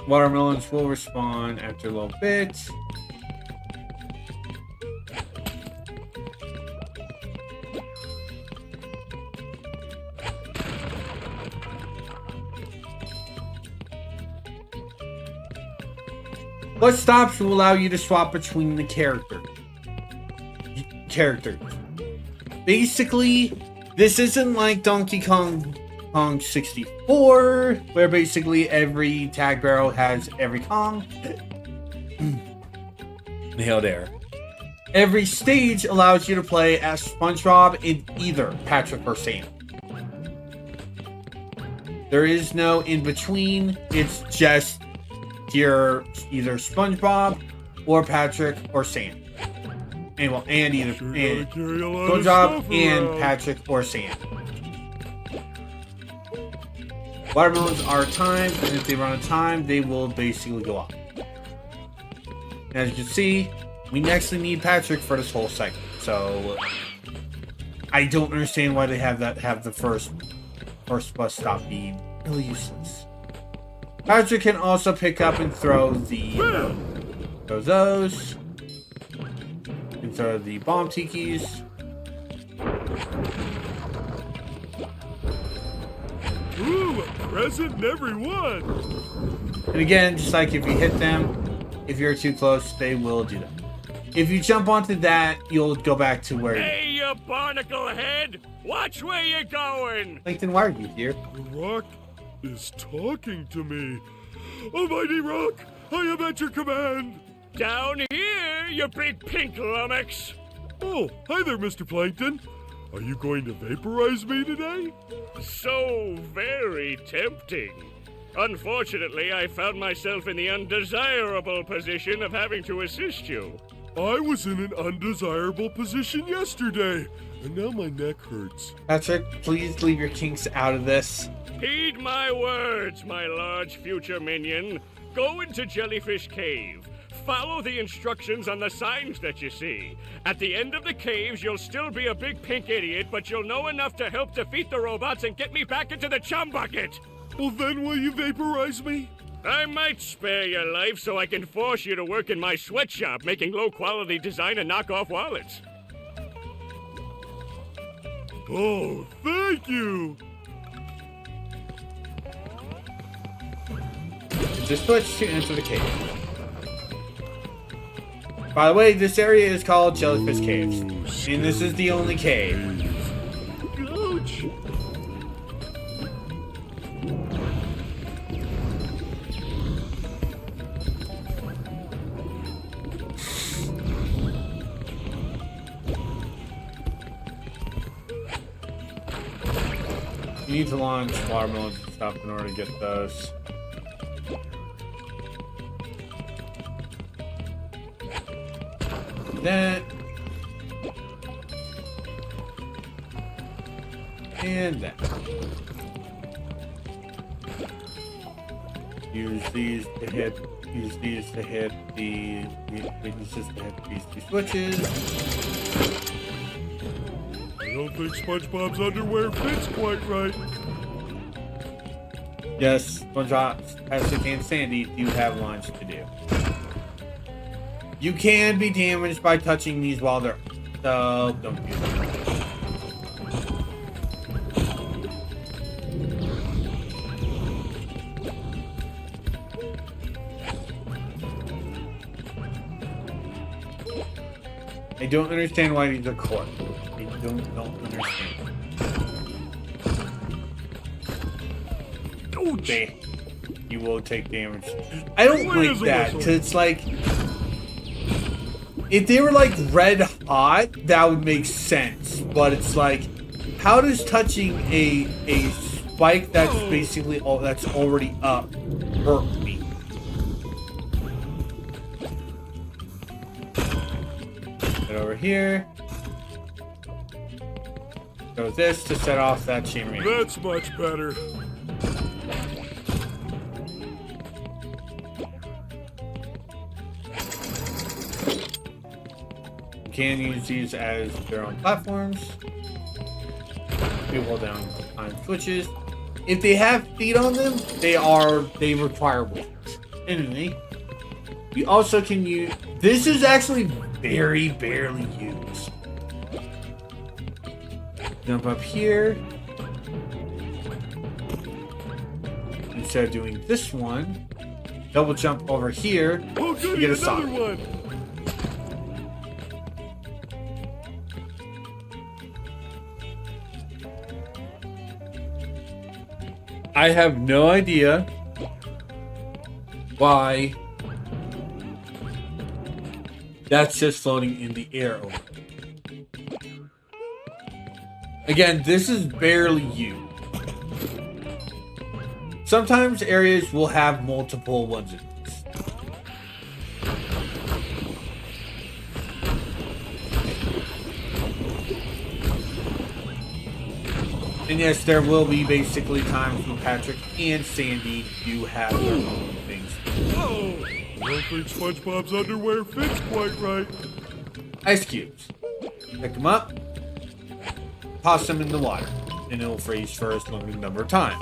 Watermelons will respawn after a little bit. What stops will allow you to swap between the characters. Basically, this isn't like Donkey Kong 64, where basically every tag barrel has every Kong. Nailed there. Every stage allows you to play as SpongeBob in either Patrick or Sam. There is no in between. It's just you're either SpongeBob or Patrick or Sam. And well, and either SpongeBob and Patrick or Sam. Watermelons are timed, and if they run out of time, they will basically go up. And as you can see, we next need Patrick for this whole cycle. So I don't understand why they have the first bus stop being really useless. Patrick can also pick up and throw those. And throw the bomb tikis. Ooh, a present in every one. And again, just like if you hit them, if you're too close, they will do that. If you jump onto that, you'll go back to where Hey, you barnacle head! Watch where you're going! Plankton, why are you here? The rock is talking to me. Almighty Rock, I am at your command. Down here, you big pink lummox! Oh, hi there, Mr. Plankton. Are you going to vaporize me today? So very tempting. Unfortunately, I found myself in the undesirable position of having to assist you. I was in an undesirable position yesterday, and now my neck hurts. Patrick, please leave your kinks out of this. Heed my words, my large future minion. Go into Jellyfish Cave. Follow the instructions on the signs that you see. At the end of the caves, you'll still be a big pink idiot, but you'll know enough to help defeat the robots and get me back into the chum bucket. Well, then will you vaporize me? I might spare your life so I can force you to work in my sweatshop making low-quality design and knockoff wallets. Oh, thank you. Just switch to enter the cave. By the way, this area is called Jellyfish Caves. And this is the only cave. Ouch. You need to launch watermelons and stuff in order to get those. That. And that. Use these to hit the use this to hit these two switches. I don't think SpongeBob's underwear fits quite right. Yes, SpongeBob, Patrick, and Sandy do have lunch to do. You can be damaged by touching these while they're... So, don't do that. I don't understand why these are core. I don't understand. Okay. You will take damage. I don't like that, because it's like... If they were like red hot, that would make sense. But it's like, how does touching a spike that's basically that's already up hurt me? Get over here. So this to set off that chain reaction. That's much better. can use these as their own platforms. You hold down on switches. If they have feet on them, they require weight. Anyway, you also can use. This is actually very barely used. Jump up here. Instead of doing this one, double jump over here. Oh, You good, get a another sock. one. I have no idea why that's just floating in the air. Again, this is barely used. Sometimes areas will have multiple ones in this. And yes, there will be basically times when Patrick and Sandy do have their own things. Whoa! I don't think SpongeBob's underwear fits quite right. Ice cubes. Pick them up, toss them in the water, and it will freeze for a limited number of time.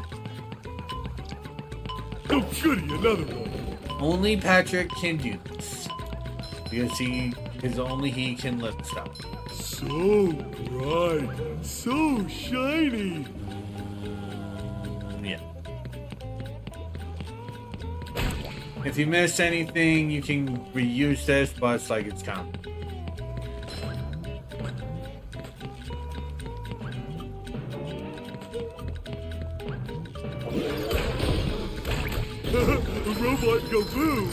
Oh, goody, another one. Only Patrick can do this. Because only he can lift stuff. So bright, so shiny. Yeah. If you miss anything, you can reuse this, but it's like it's counted. The robot go boom.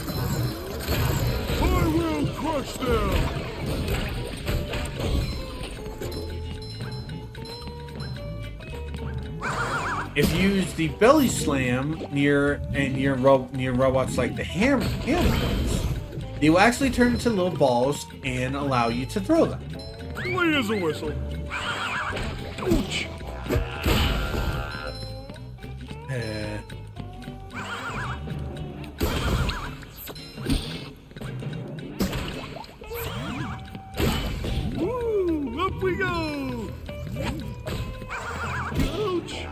I will crush them. If you use the belly slam near robots like the hammers, they will actually turn into little balls and allow you to throw them. Clean as a whistle. Ouch. Woo, up we go. Ouch.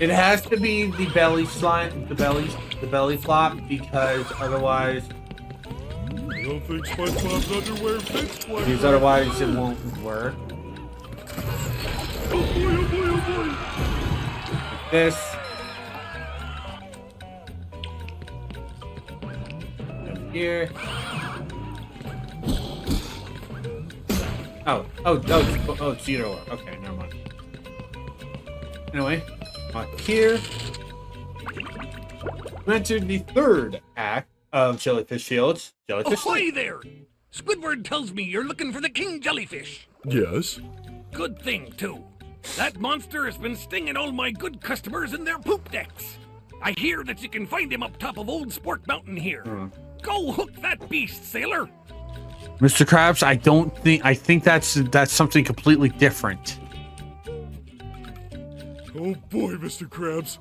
It has to be the belly slime, the belly flop, because otherwise, I don't think SpongeBob's underwear fits quite because right. otherwise it won't work. Oh boy, oh boy, oh boy. This. Up here. Oh, it's either or. Okay, never mind. Anyway, up here. We entered the third act of Jellyfish Fields. Jellyfish Ahoy Lake. there! Squidward tells me you're looking for the king jellyfish. Yes. Good thing, too. That monster has been stinging all my good customers in their poop decks. I hear that you can find him up top of Old Sport Mountain here. Go hook that beast, sailor! Mr. Krabs, I think that's something completely different. Oh boy, Mr. Krabs.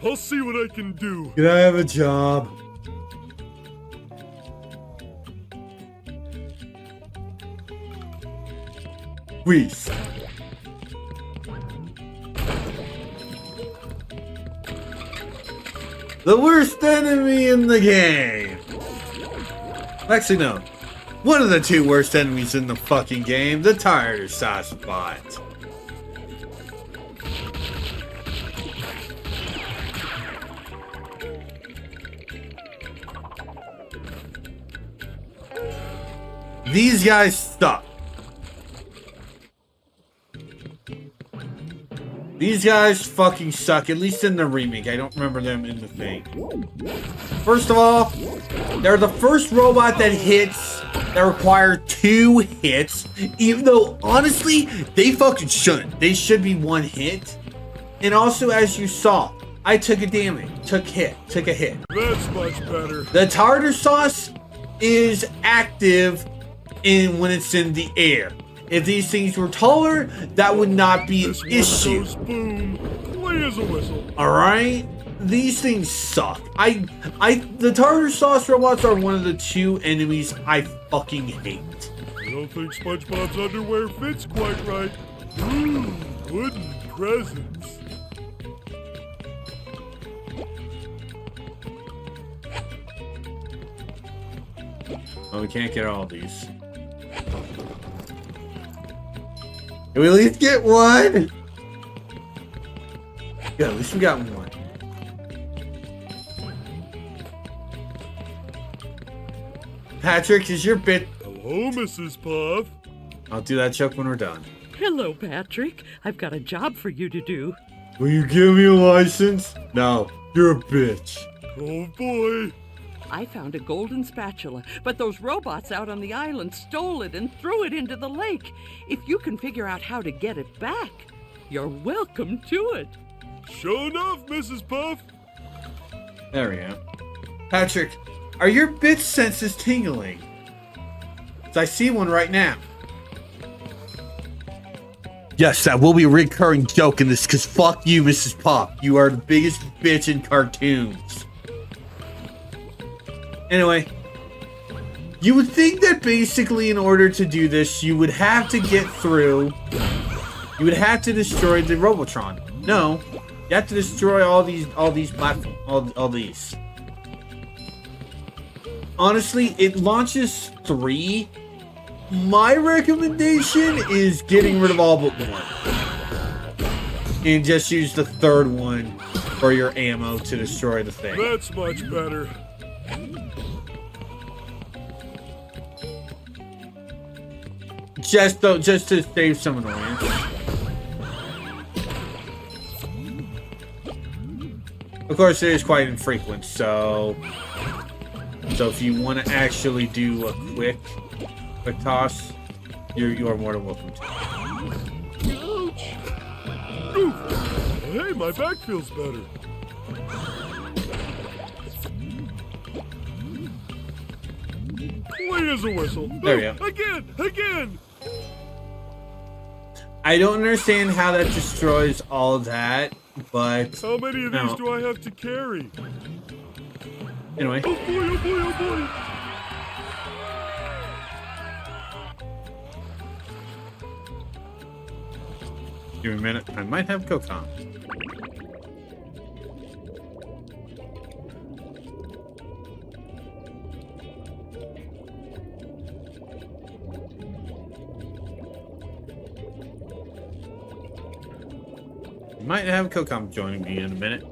I'll see what I can do. Can I have a job? Reese. The worst enemy in the game. Actually, no. One of the two worst enemies in the fucking game, the tartar sauce bot. These guys suck. These guys fucking suck, at least in the remake. I don't remember them in the thing. First of all, they're the first robot that hits that require 2 hits. Even though, honestly, they fucking shouldn't. They should be 1 hit. And also, as you saw, I took a damage. Took a hit. That's much better. The tartar sauce is active when it's in the air. If these things were taller, that would not be an This one issue. goes boom. Clean as a whistle. Alright? these things suck. The tartar sauce robots are one of the 2 enemies I fucking hate. I don't think SpongeBob's underwear fits quite right. Wooden presents. Oh, we can't get all these. Can we at least get one? Yeah, at least we got one. Patrick, is your bit... Hello, Mrs. Puff. I'll do that joke when we're done. Hello, Patrick. I've got a job for you to do. Will you give me a license? No, you're a bitch. Oh boy. I found a golden spatula, but those robots out on the island stole it and threw it into the lake. If you can figure out how to get it back, you're welcome to it. Sure enough, Mrs. Puff. There we go. Patrick, are your bitch senses tingling? 'Cause I see one right now. Yes, that will be a recurring joke in this, because fuck you, Mrs. Pop. You are the biggest bitch in cartoons. Anyway, you would think that basically in order to do this, you would have to get through... You would have to destroy the Robotron. No, you have to destroy all these platforms, all these. Honestly, it launches 3. My recommendation is getting rid of all but 1. And just use the 3rd one for your ammo to destroy the thing. That's much better. Just to save some annoyance. Of course, it is quite infrequent, so if you want to actually do a quick toss, you are more than welcome to. Ouch. Oof. Hey, my back feels better. Clean as a whistle. There we go. Again. I don't understand how that destroys all of that, but How many of these no. do I have to carry? Anyway. Oh boy, oh boy, oh boy. Give me a minute. I might have Kokon. Might have Kokon joining me in a minute.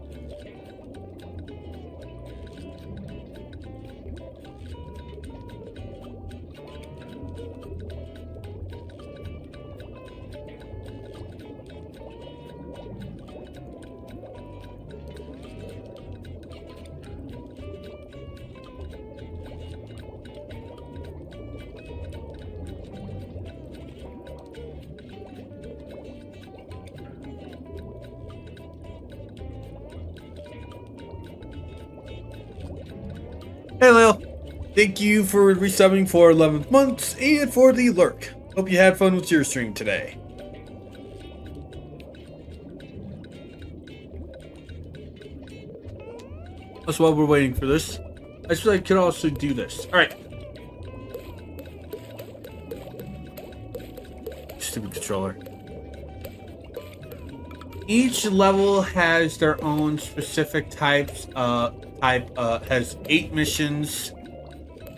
Hey Lil, thank you for resubbing for 11 months and for the lurk. Hope you had fun with your stream today. That's while we're waiting for this. I suppose I could also do this. Alright. Stupid controller. Each level has their own specific types. Has 8 missions.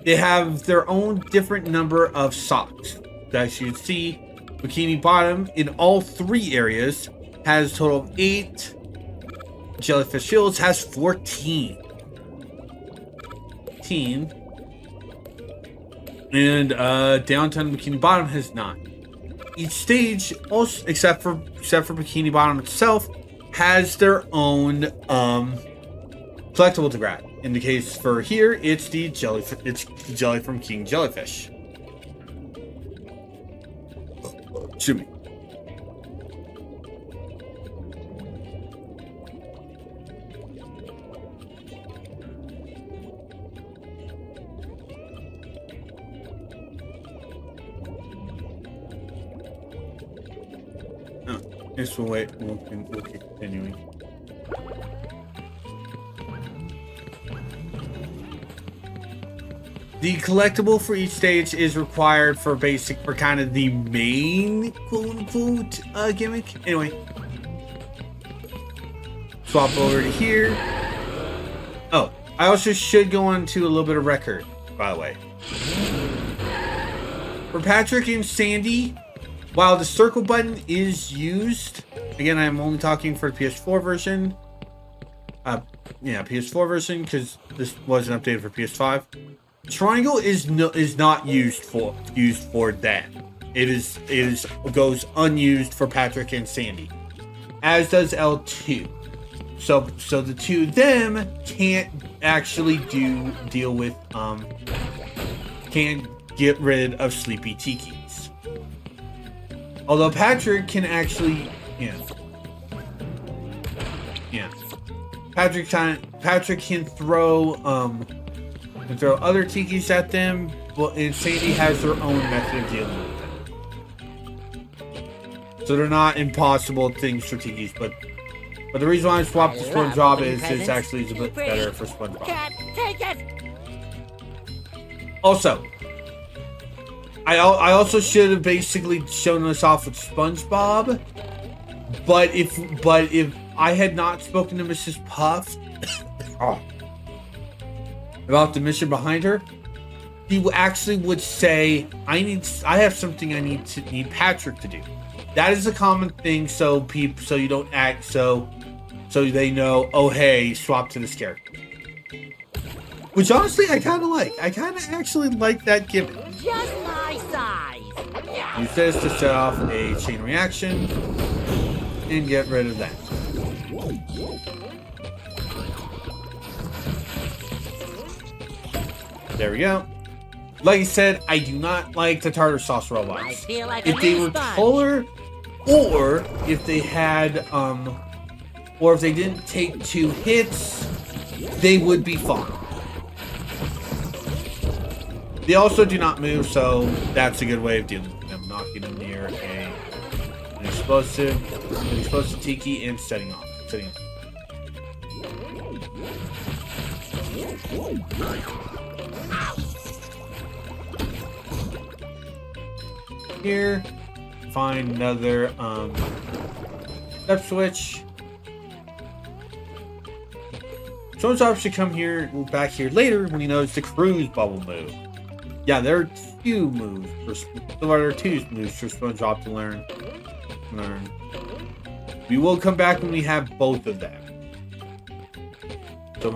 They have their own different number of socks. As you can see, Bikini Bottom in all 3 areas has a total of 8. Jellyfish Fields has 14. And downtown Bikini Bottom has 9. Each stage, also except for Bikini Bottom itself, has their own collectible to grab. In the case for here, it's the jellyfish. It's the jelly from King Jellyfish. Shoot me. This will wait. We'll keep continuing. The collectible for each stage is required for kind of the main quote unquote gimmick. Anyway, swap over to here. Oh, I also should go on to a little bit of record, by the way. For Patrick and Sandy, while the circle button is used, again, I'm only talking for the PS4 version. Yeah, PS4 version, because this wasn't updated for PS5. Triangle is not used for that. It goes unused for Patrick and Sandy, as does L2. So the two of them can't actually deal with can't get rid of Sleepy Tikis. Although Patrick can actually Patrick can throw other tikis at them, and Sandy has their own method of dealing with them. So they're not impossible things for tikis, but the reason why I swapped to SpongeBob is it's actually a bit better for SpongeBob. Take it. Also, I also should have basically shown us off with SpongeBob, but if I had not spoken to Mrs. Puff about the mission behind her, he actually would say, I have something I need Patrick to do. That is a common thing, so you don't act so they know, oh hey, swap to this character. Which honestly I kinda like. I kinda actually like that gimmick. Just my size. Use this to set off a chain reaction and get rid of that. There we go. Like I said, I do not like the tartar sauce robots. I feel like If they were taller, or if they had or if they didn't take 2 hits, they would be fine. They also do not move, so that's a good way of dealing with them. Knocking them near an explosive tiki and setting off. Here, find another step switch. SpongeBob should come back here later when he knows the cruise bubble move. Yeah, there are 2 moves there are 2 moves for SpongeBob to learn. We will come back when we have both of them. So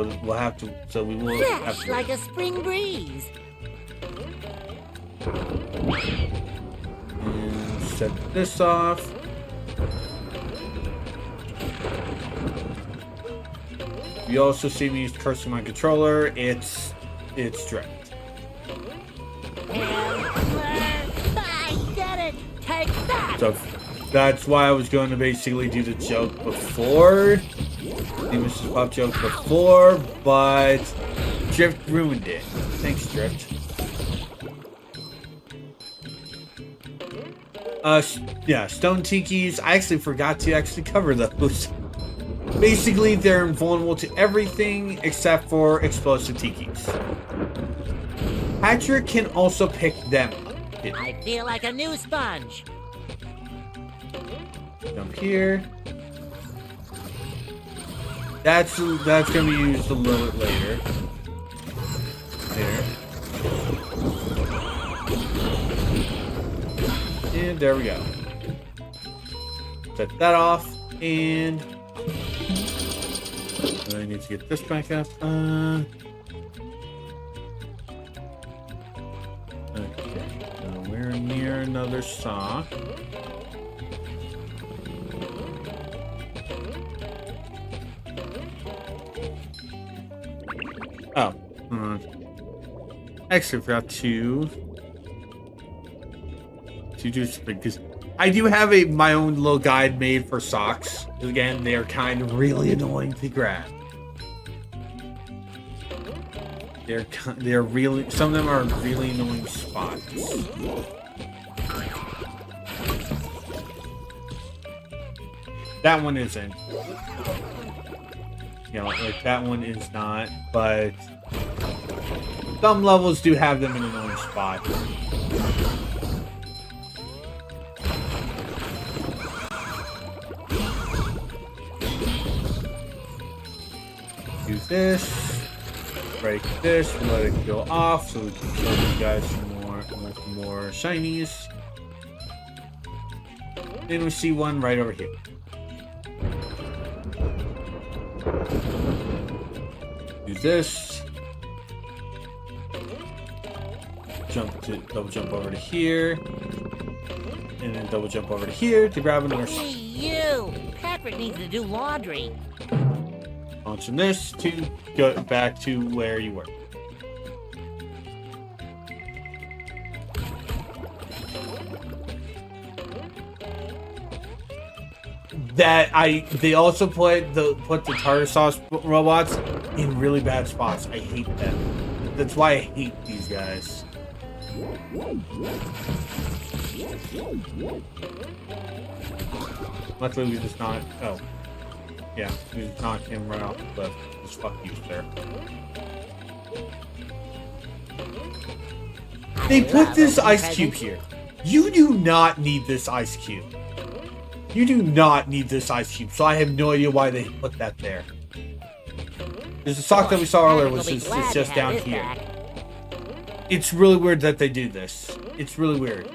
we will have to. Fresh like a spring breeze. And set this off. You also see me cursing my controller. It's direct. I get it. Take that. So that's why I was going to basically do the joke before. The Mrs. Pop joke before, but Drift ruined it. Thanks, Drift. Yeah, Stone Tikis. I actually forgot to cover those. Basically, they're invulnerable to everything except for explosive tikis. Patrick can also pick them up. I feel like a new sponge. Jump here. That's gonna be used a little bit later. There. And there we go. Set that off, and I need to get this back up. Okay, so we're near another sock. Oh, actually forgot to do something, because I do have my own little guide made for socks. Again, they are kind of really annoying to grab. They're really, some of them are really annoying spots. That one isn't. You know, like that one is not, but Some levels do have them in an orange spot. Use this, break this, let it go off so we can show you guys some more shinies. Then we see one right over here. Use this. Double jump over to here. And then double jump over to here to grab another shiny. Hey, you! Patrick needs to do laundry. Launching this to go back to where you were. They also put the tartar sauce robots in really bad spots. I hate them. That's why I hate these guys. Luckily we just not. Oh, yeah, we just knocked him right off the cliff. Just fuck you, sir. They put this ice cube here. You do not need this ice cube. You do not need this ice cube, so I have no idea why they put that there. There's a sock that we saw earlier, which is just down here. It's really weird that they do this. It's really weird.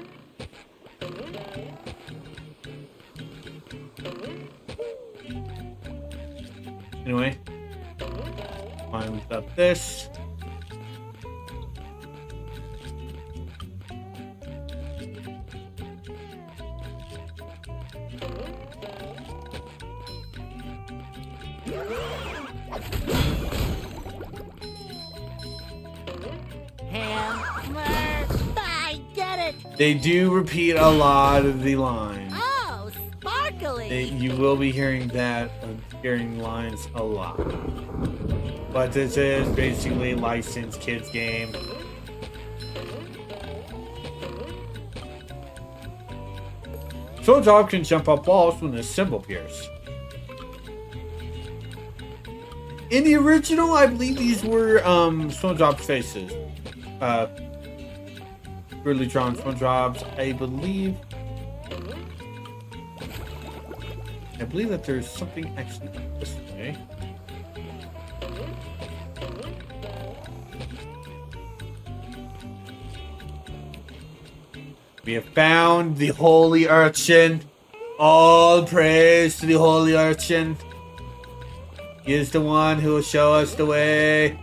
Anyway, climb up this. I get it. They do repeat a lot of the lines. Oh, sparkly. You will be hearing that, hearing lines a lot. But this is basically a licensed kids game. SpongeBob can jump up walls when this symbol appears. In the original, I believe these were SpongeBob's faces. Really drawn SpongeBob's, I believe that there's something actually up this way. We have found the holy urchin. All praise to the holy urchin. He is the one who will show us the way.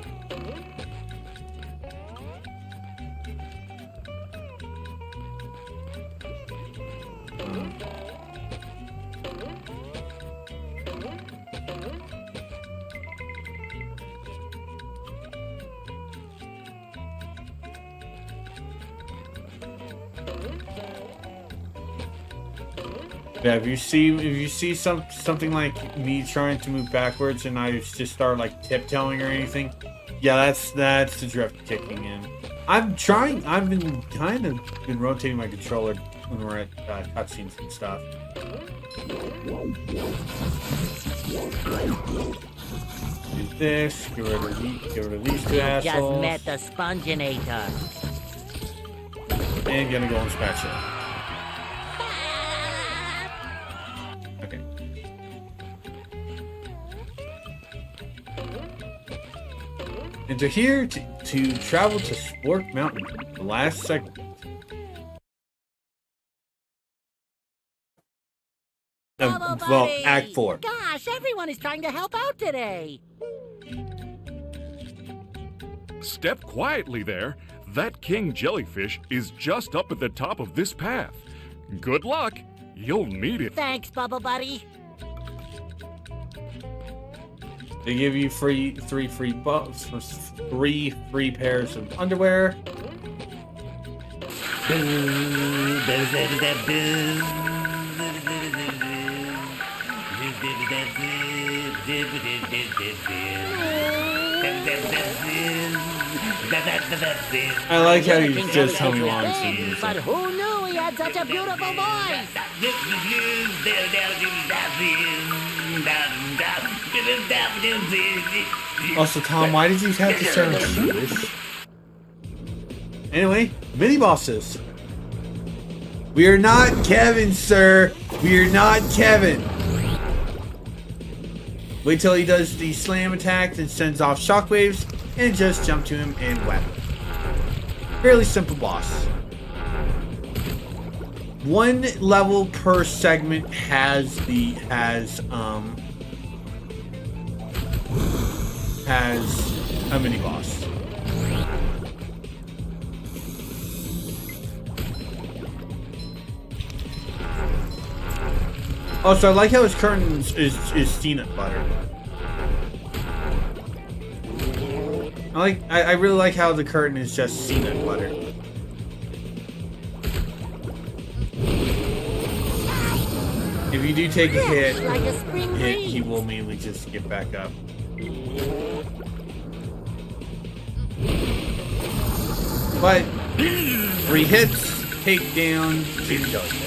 Yeah, if you see something like me trying to move backwards and I just start like tiptoeing or anything, yeah, that's the drift kicking in. I've been kind of rotating my controller when we're at cutscenes and stuff. Do this, get rid of these two assholes. Just met the Sponginator. And gonna go and spatula. Enter here to travel to Spork Mountain, the last segment. Well, Act 4. Gosh, everyone is trying to help out today. Step quietly there. That king jellyfish is just up at the top of this path. Good luck. You'll need it. Thanks, Bubble Buddy. They give you three free pairs of underwear. I like how you just hung on to music. But who knew he had such a beautiful voice? Also, Tom, why did you have to sound Jewish? Anyway, mini bosses. We are not Kevin, sir. We are not Kevin. Wait till he does the slam attack and sends off shockwaves, and just jump to him and whap. Fairly simple boss. One level per segment has a mini boss. Also, I like how his curtains is peanut butter. I really like how the curtain is just peanut butter. If you do take a hit, he will immediately just get back up. But 3 hits, take down King Jellyfish.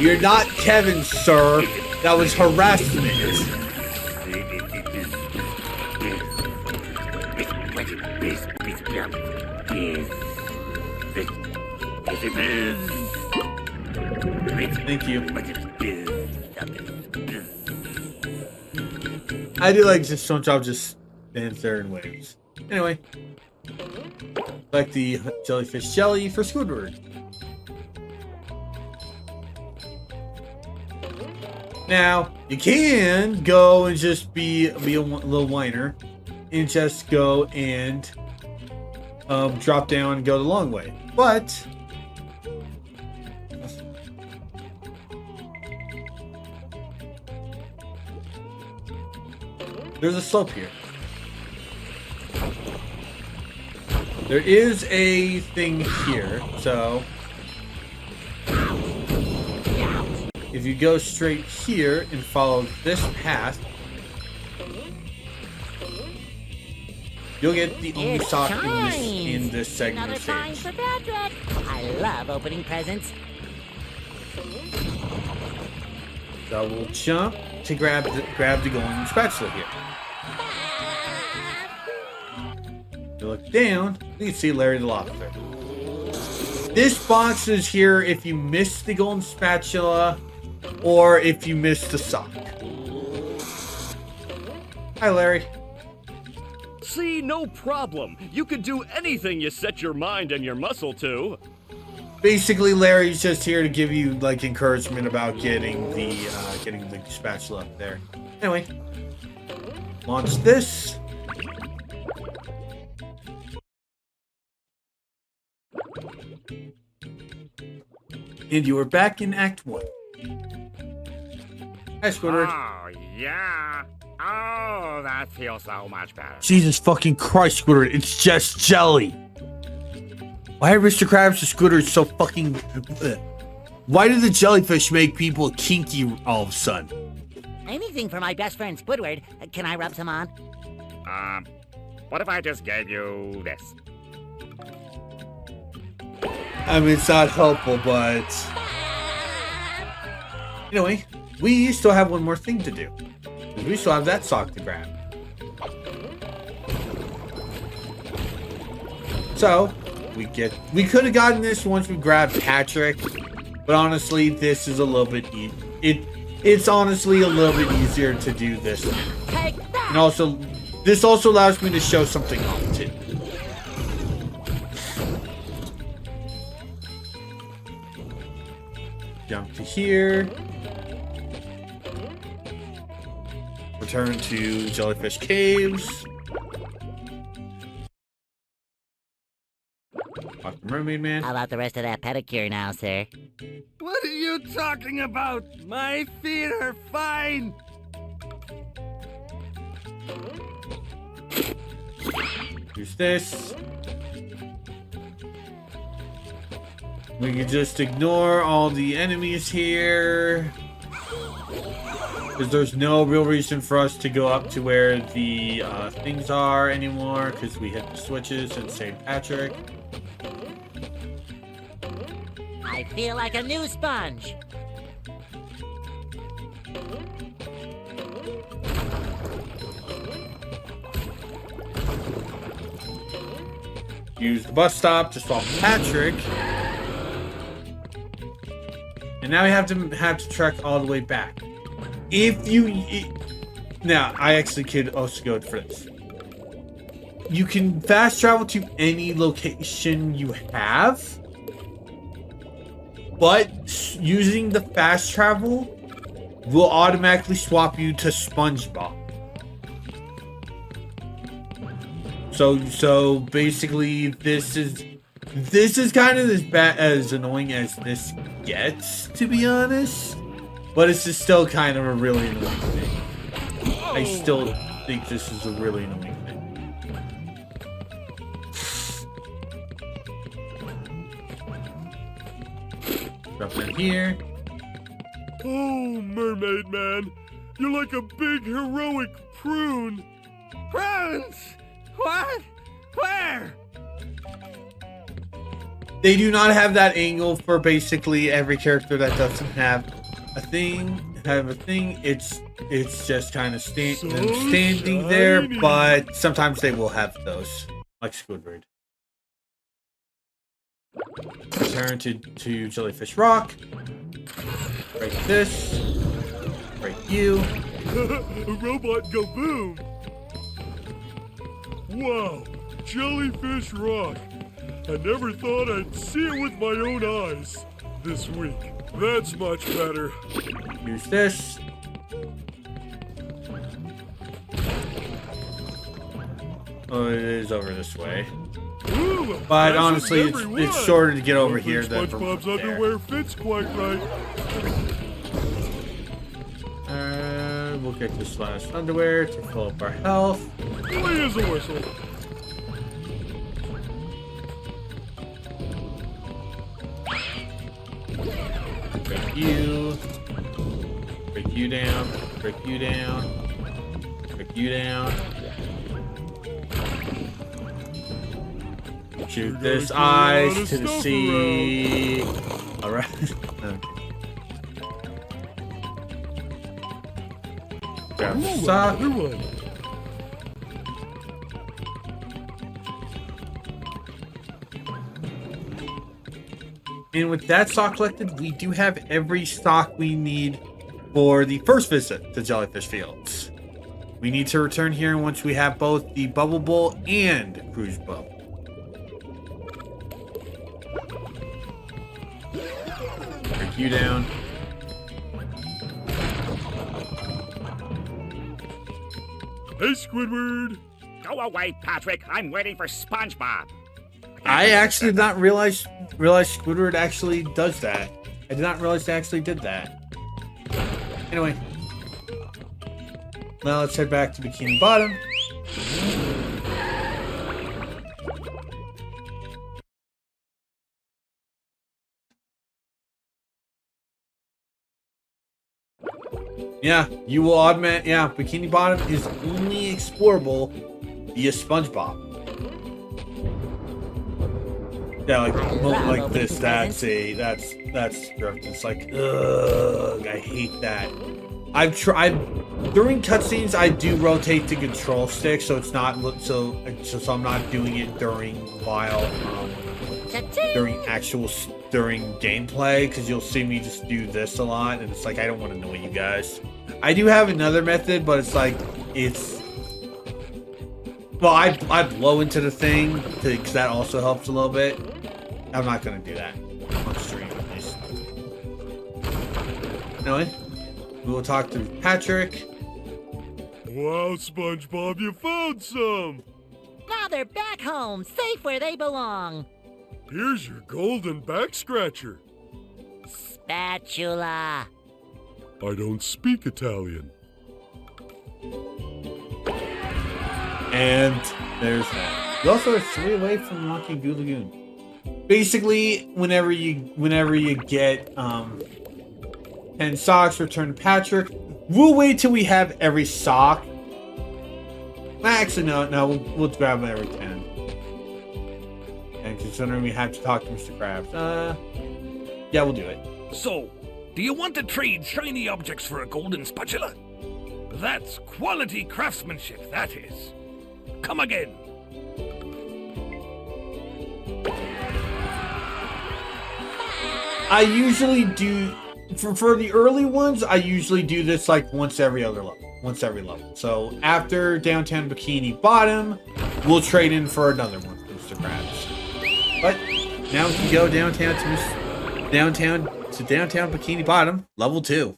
You're not Kevin, sir. That was harassment. Thank you. I do like just Stone Job just stands there and waves. Anyway, like the jellyfish jelly for Squidward. Now you can go and just be a little whiner and just go and drop down and go the long way, but there's a slope here. There is a thing here, so if you go straight here and follow this path, you'll get the only sock in this segment of Another time stage. for Patrick. I love opening presents. So we'll jump to grab the golden spatula here. You look down, you can see Larry the Lobster. This box is here if you miss the golden spatula or if you miss the sock. Hi, Larry. See, no problem. You could do anything you set your mind and your muscle to. Basically, Larry's just here to give you like encouragement about getting the spatula up there. Anyway, launch this. And you are back in Act 1. Hi, Squidward. Oh, yeah. Oh, that feels so much better. Jesus fucking Christ, Squidward. It's just jelly. Why are Mr. Krabs and Squidward so fucking... Why did the jellyfish make people kinky all of a sudden? Anything for my best friend Squidward. Can I rub some on? What if I just gave you this? I mean, it's not helpful, but... Anyway, we still have one more thing to do. We still have that sock to grab. So, we could have gotten this once we grabbed Patrick, but honestly, this is a little bit it's honestly a little bit easier to do this. Take that! And also, this also allows me to show something off too. Jump to here. Return to Jellyfish Caves. Talk to Mermaid Man. How about the rest of that pedicure now, sir? What are you talking about? My feet are fine. Use this. We can just ignore all the enemies here. Because there's no real reason for us to go up to where the things are anymore. Because we hit the switches and saved Patrick. I feel like a new sponge. use the bus stop to swap Patrick. And now we have to trek all the way back. Now, I actually could also go for this. You can fast travel to any location you have, but using the fast travel will automatically swap you to SpongeBob. So basically, this is kind of as annoying as this gets, to be honest. But it's just still kind of a really annoying thing. I still think this is a really annoying thing. Drop in here. Oh, Mermaid Man, you're like a big heroic prune. Prunes! What? Where? They do not have that angle for basically every character that doesn't have a thing. It's just kind of standing there, but sometimes they will have those, like Squidward. Return to Jellyfish Rock. Break this. Break you. A robot go boom. Wow, Jellyfish Rock. I never thought I'd see it with my own eyes this week. That's much better. Use this. Oh, it is over this way. Ooh, But honestly, it's shorter to get over Don't here think than SpongeBob's from there. underwear fits quite right. We'll get this last underwear to fill up our health. Clean as a whistle. Break you. Break you down. Break you down. Break you down. Shoot this eyes to the sea. Alright. Okay. Grab the sock. Another one. And with that stock collected, we do have every stock we need for the first visit to Jellyfish Fields. We need to return here once we have both the Bubble Bowl and Cruise Bubble. Break you down. Hey, Squidward. Go away, Patrick. I'm waiting for SpongeBob. I actually did not realize Squidward actually does that. I did not realize they actually did that. Anyway. Now let's head back to Bikini Bottom. Yeah, you will augment. Yeah, Bikini Bottom is only explorable via SpongeBob. Yeah, like this. That's gross. It's like, ugh, I hate that. I've tried during cutscenes. I do rotate the control stick, so it's not so I'm not doing it during during gameplay, because you'll see me just do this a lot, and it's like I don't want to annoy you guys. I do have another method, but it's like well, I blow into the thing because that also helps a little bit. I'm not gonna do that on stream, at least. Anyway, we will talk to Patrick. Wow, SpongeBob, you found some. Now they're back home, safe where they belong. Here's your golden back scratcher. Spatula. I don't speak Italian. And there's that. You also are 3 away from unlocking Goo Lagoon. Basically, whenever you get 10 socks, return to Patrick. We'll wait till we have every sock. Actually, no, we'll grab every 10. And considering we have to talk to Mr. Krabs, yeah, we'll do it. So, do you want to trade shiny objects for a golden spatula? That's quality craftsmanship, that is. Come again. I usually do for the early ones. I usually do this like once every level. So after Downtown Bikini Bottom, we'll trade in for another one, Mr. Krabs. But now we can go downtown to downtown Bikini Bottom, level 2.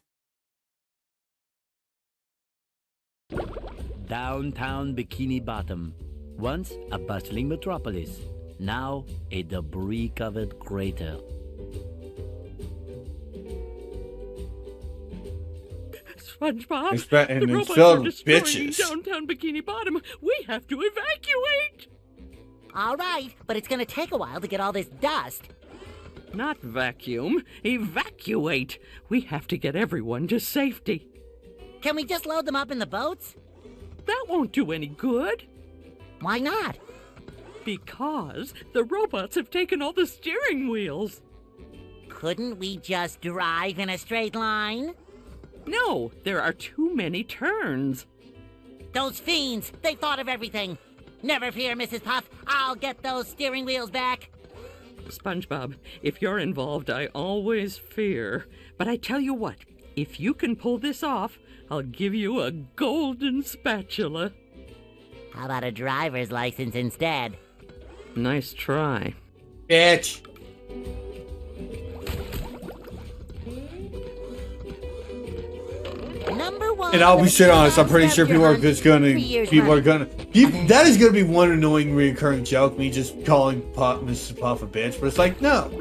Downtown Bikini Bottom. Once a bustling metropolis, now a debris-covered crater. SpongeBob, And the it's robots filled are with destroying bitches. downtown Bikini Bottom. We have to evacuate. All right, but it's gonna take a while to get all this dust. Not vacuum, evacuate. We have to get everyone to safety. Can we just load them up in the boats? That won't do any good. Why not? Because the robots have taken all the steering wheels. Couldn't we just drive in a straight line? No, there are too many turns. Those fiends, they thought of everything. Never fear, Mrs. Puff. I'll get those steering wheels back. SpongeBob, if you're involved, I always fear. But I tell you what, if you can pull this off, I'll give you a golden spatula. How about a driver's license instead? Nice try. Bitch. Number one. And I'll be straight honest, I'm pretty sure people are just gonna, that is gonna be one annoying recurring joke, me just calling Mrs. Puff a bitch, but it's like, no.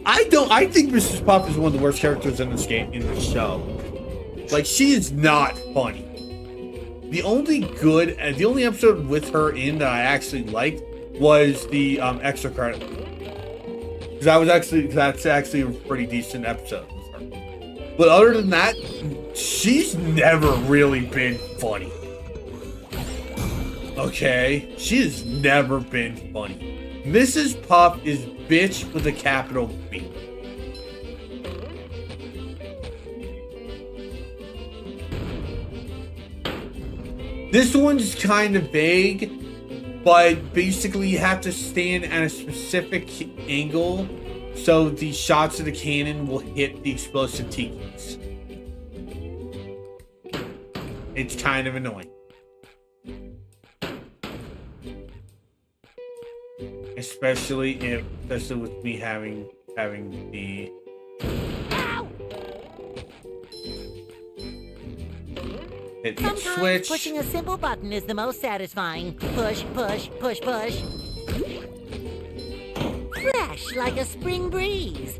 I think Mrs. Puff is one of the worst characters in this game, in this show. Like, she is not funny. The only episode with her in that I actually liked was the extra credit. That's actually a pretty decent episode with her. But other than that, she's never really been funny. Okay? She has never been funny. Mrs. Puff is bitch with a capital B. This one's kind of vague, but basically you have to stand at a specific angle so the shots of the cannon will hit the explosive tikis. It's kind of annoying. Especially with me having the hit the Sometimes switch. pushing a simple button is the most satisfying. Push, push, push, push. Fresh like a spring breeze.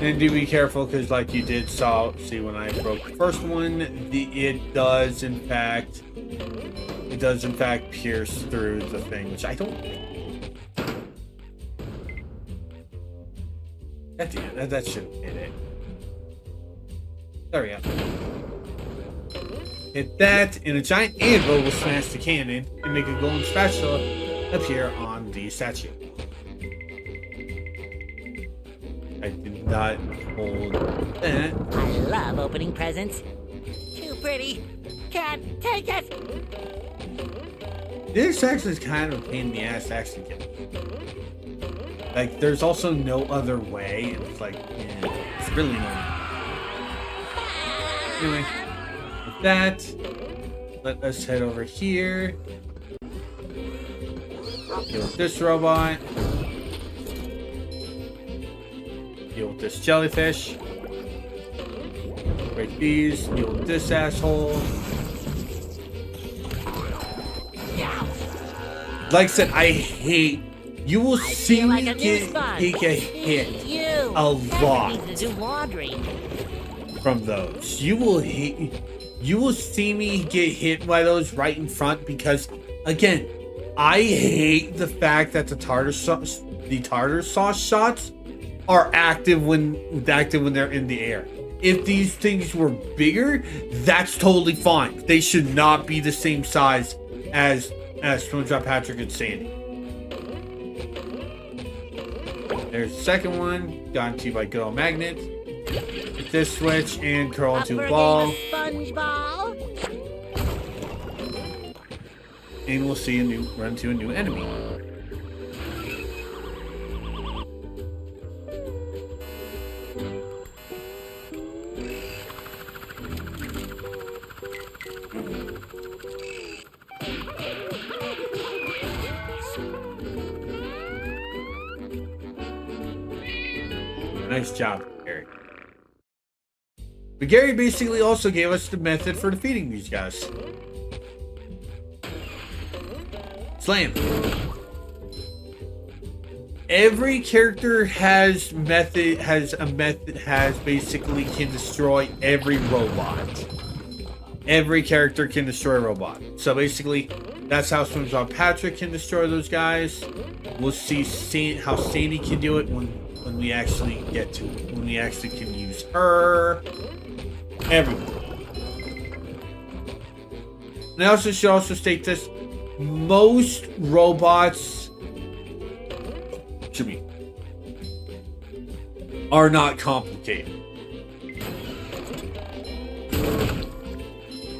And do be careful, because like you did see when I broke the first one, it does in fact pierce through the thing, which I don't. That shouldn't hit it. There we go. Hit that, and a giant anvil will smash the cannon and make a golden spatula appear on the statue. I did not hold that. I love opening presents. Too pretty. Can't take it. This actually is kind of a pain in the ass to actually get. Like, there's also no other way, and it's like, it's really annoying. Anyway, with that, let us head over here. Deal with this robot. Deal with this jellyfish. Break these. Deal with this asshole. Like I said, I hate. You will see me get hit a lot from those. You will see me get hit by those right in front because, again, I hate the fact that the tartar sauce shots are active when they're in the air. If these things were bigger, that's totally fine. They should not be the same size as SpongeBob, Patrick, and Sandy. There's the second one, gotten to you by good old magnet. Hit this switch and curl into a ball. sponge ball. And we'll see run into a new enemy. Nice job, Gary. But Gary basically also gave us the method for defeating these guys. Slam. Every character has basically can destroy every robot. Every character can destroy a robot. So basically, that's how SpongeBob Patrick can destroy those guys. We'll see how Sandy can do it when we actually get to it. When we actually can use her. Everyone. And I also should also state this. Most robots are not complicated.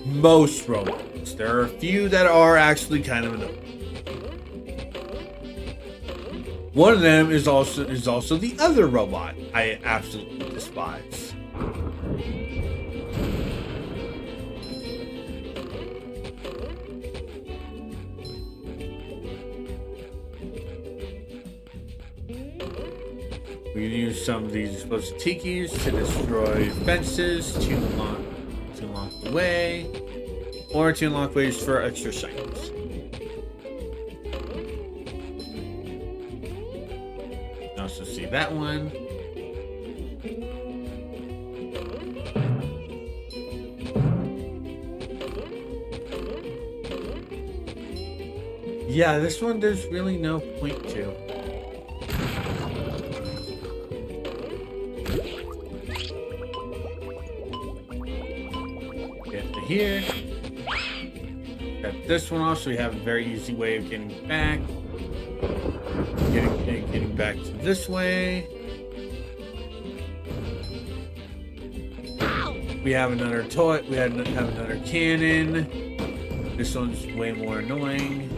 Most robots. There are a few that are actually kind of annoying. One of them is also the other robot I absolutely despise. We use some of these explosive tikis to destroy fences, to unlock the way, or to unlock ways for extra shinies. You can also see that one. Yeah, this one there's really no point to. Here. Got this one off, so we have a very easy way of getting back. Getting back to this way. We have another toy. We have another cannon. This one's way more annoying.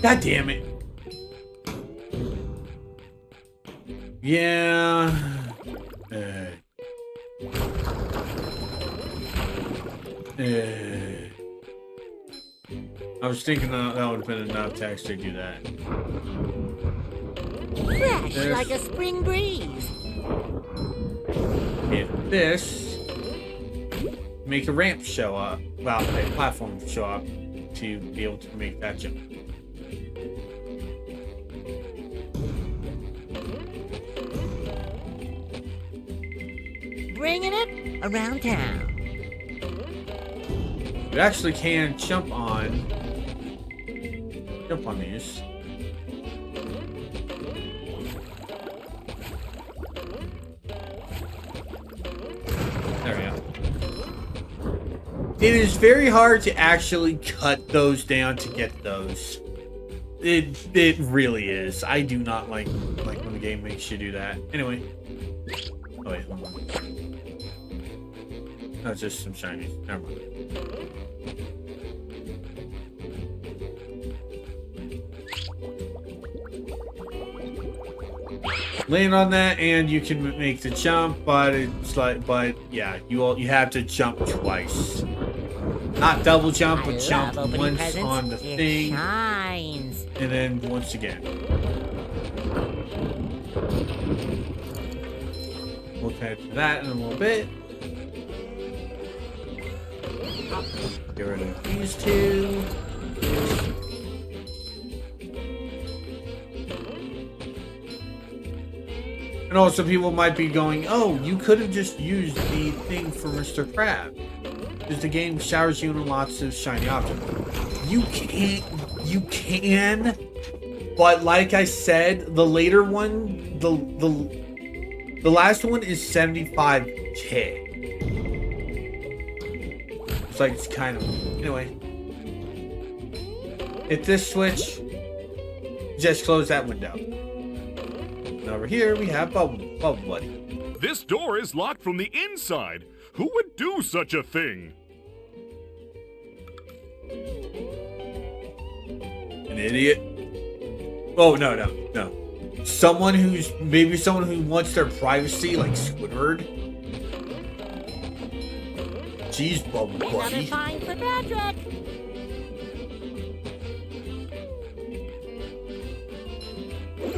God damn it. Yeah. I was thinking that would have been enough to actually do that. Fresh like a spring breeze. Hit this. Make a ramp show up. Well, a platform show up to be able to make that jump. Bringing it around town. You actually can jump on these. There we go. It is very hard to actually cut those down to get those. It really is. I do not like when the game makes you do that. Anyway. Oh wait, hold on. That's just some shinies. Never mind. Land on that, and you can make the jump, but yeah, you have to jump twice. Not double jump, but jump once presents. on the thing, Shines. and then once again. We'll connect to that in a little bit. Get rid of these two. And also people might be going, oh, you could have just used the thing for Mr. Crab. Because the game showers you in lots of shiny objects. You can, but like I said, the later one, the last one is 75k. It's like, it's kind of, anyway. Hit this switch, just close that window. And over here we have bubble. Bubble Buddy. This door is locked from the inside. Who would do such a thing? An idiot. Oh, no. Someone who wants their privacy, like Squidward. Jeez, Bubble Another Buddy. find for Patrick.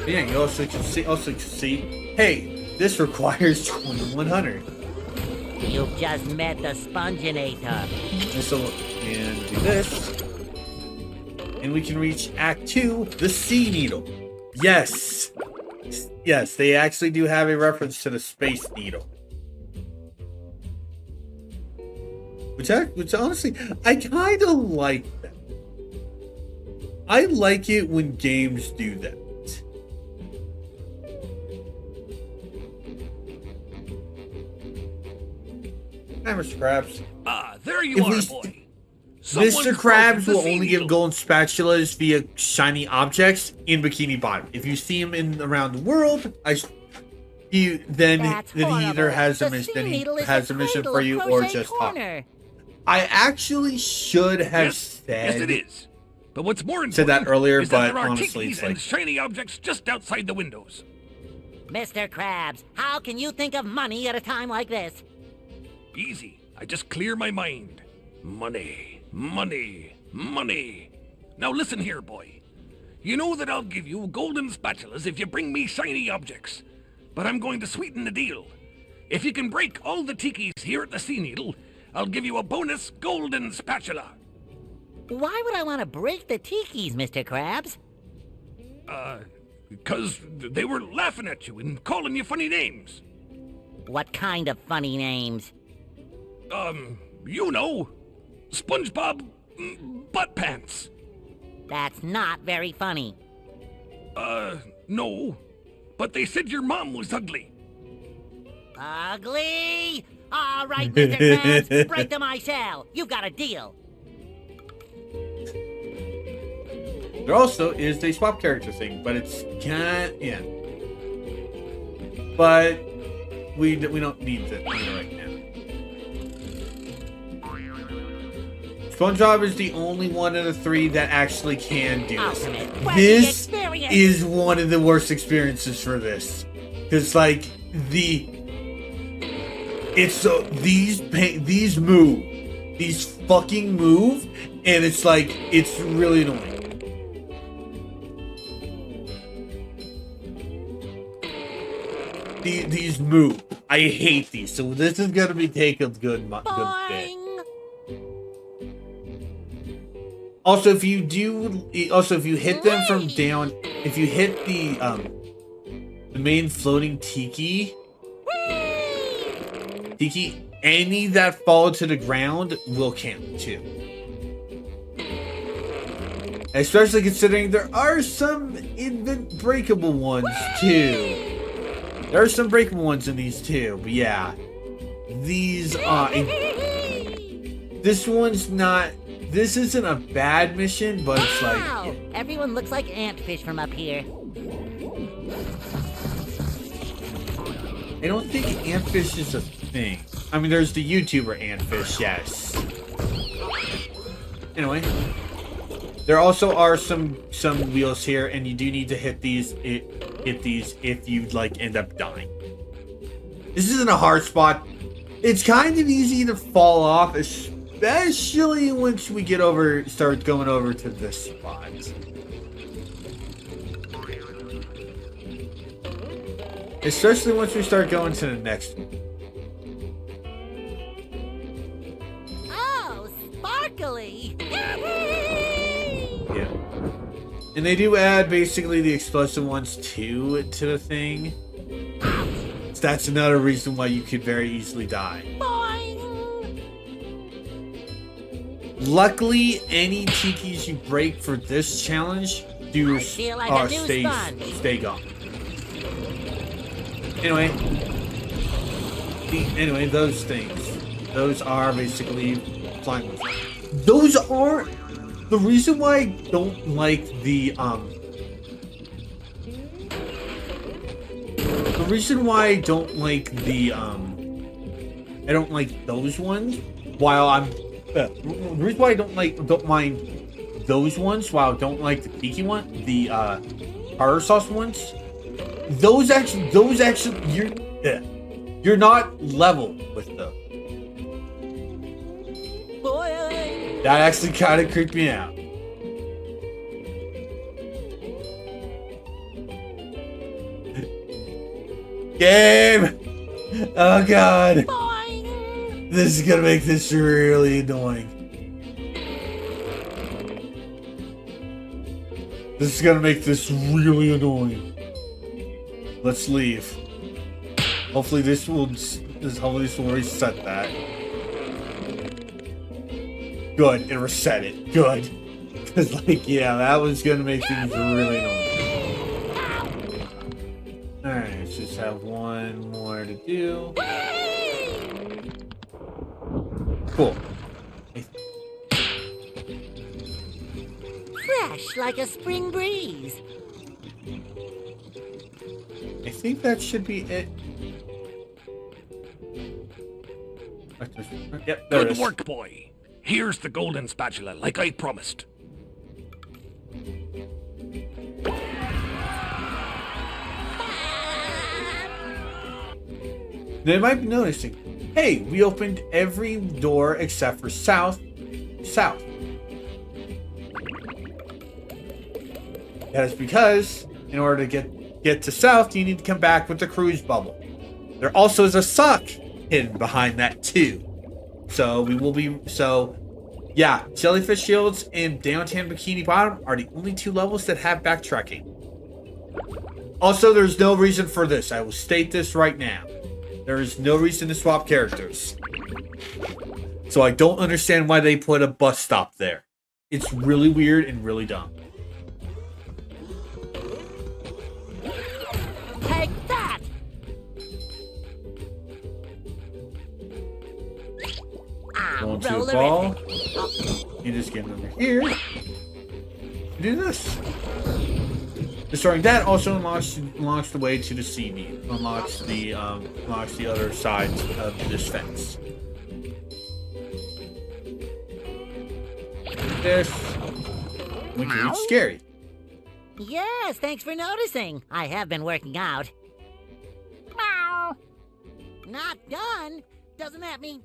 Yeah, you also can see. Hey, this requires 2100. You've just met the Sponginator. And do this. And we can reach Act 2, the Sea Needle. Yes! Yes, they actually do have a reference to the Space Needle. Which honestly, I kind of like that. I like it when games do that. Hi, Mr. Krabs. Ah, there you are, least- boy. Mr. Someone's Krabs broken the will sea only give needle. golden spatulas via shiny objects in Bikini Bottom. If you see him in around the world, he That's either horrible. has a The mission, sea needle is has the a mission cradle for of you, or Crochet just talk. Corner. I actually should have Yes, it is. But what's more important said that earlier, is that but there are honestly, tikis it's and like shiny objects just outside the windows. Mr. Krabs, how can you think of money at a time like this? Easy. I just clear my mind. Money, money, money. Now listen here, boy. You know that I'll give you golden spatulas if you bring me shiny objects. But I'm going to sweeten the deal. If you can break all the tikis here at the Sea Needle, I'll give you a bonus golden spatula. Why would I want to break the tikis, Mr. Krabs? Because they were laughing at you and calling you funny names. What kind of funny names? You know, SpongeBob Butt Pants. That's not very funny. No. But they said your mom was ugly. Ugly? All right, Mr. Krabs, break them I shall. You've got a deal. there also is a swap character thing, but it's But we don't need that right now. SpongeBob is the only one of the three that actually can do this. Ultimate quirky This experience. is one of the worst experiences for this, because like these fucking move, and it's like it's really annoying. These move. I hate these. So this is gonna be take a good bit. Boing. Also, if you hit them from down, if you hit the main floating tiki, any that fall to the ground will count too. Especially considering there are some breakable ones too. There are some breakable ones in these too, but yeah, these this one's not. This isn't a bad mission, but it's like... Wow! Everyone looks like antfish from up here. I don't think antfish is a thing. I mean, there's the YouTuber antfish, yes. Anyway. There also are some wheels here, and you do need to hit these if you, like, end up dying. This isn't a hard spot. It's kind of easy to fall off, especially once we start going over to this spot. Especially once we start going to the next one. Oh, sparkly! Yeah. And they do add basically the explosive ones to the thing. So that's another reason why you could very easily die. Boing! Luckily, any tikis you break for this challenge do I feel like a new sponge. stay gone. Anyway, those things. Those are basically flying ones. Those are the reason why I don't like the reason why I don't like the I don't like those ones, while I'm the reason why I don't mind those ones, while I don't like the peaky one, the tartar sauce ones. Those actually, you're not level with them. Boy. That actually kind of creeped me out. Game! Oh god! Boing. This is gonna make this really annoying. This is gonna make this really annoying. Let's leave. Hopefully this will reset that. Good, it reset it. Good. Cause like, yeah, that was gonna make things really annoying. Alright, let's just have one more to do. Cool. Fresh like a spring breeze. I think that should be it. Yep, there it Good is. work, boy. Here's the golden spatula, like I promised. They might be noticing, hey, we opened every door except for south. That is because in order to get to south, you need to come back with the cruise bubble. There also is a sock hidden behind that too. Yeah, Jellyfish Shields and Downtown Bikini Bottom are the only two levels that have backtracking. Also, there's no reason for this. I will state this right now. There is no reason to swap characters. So I don't understand why they put a bus stop there. It's really weird and really dumb. Take that! Going to the ball. You just get over here. Do this. Destroying that also unlocks the way to the CD. Unlocks the other side of this fence. This. It's scary. Yes, thanks for noticing. I have been working out. Meow. Not done? Doesn't that mean...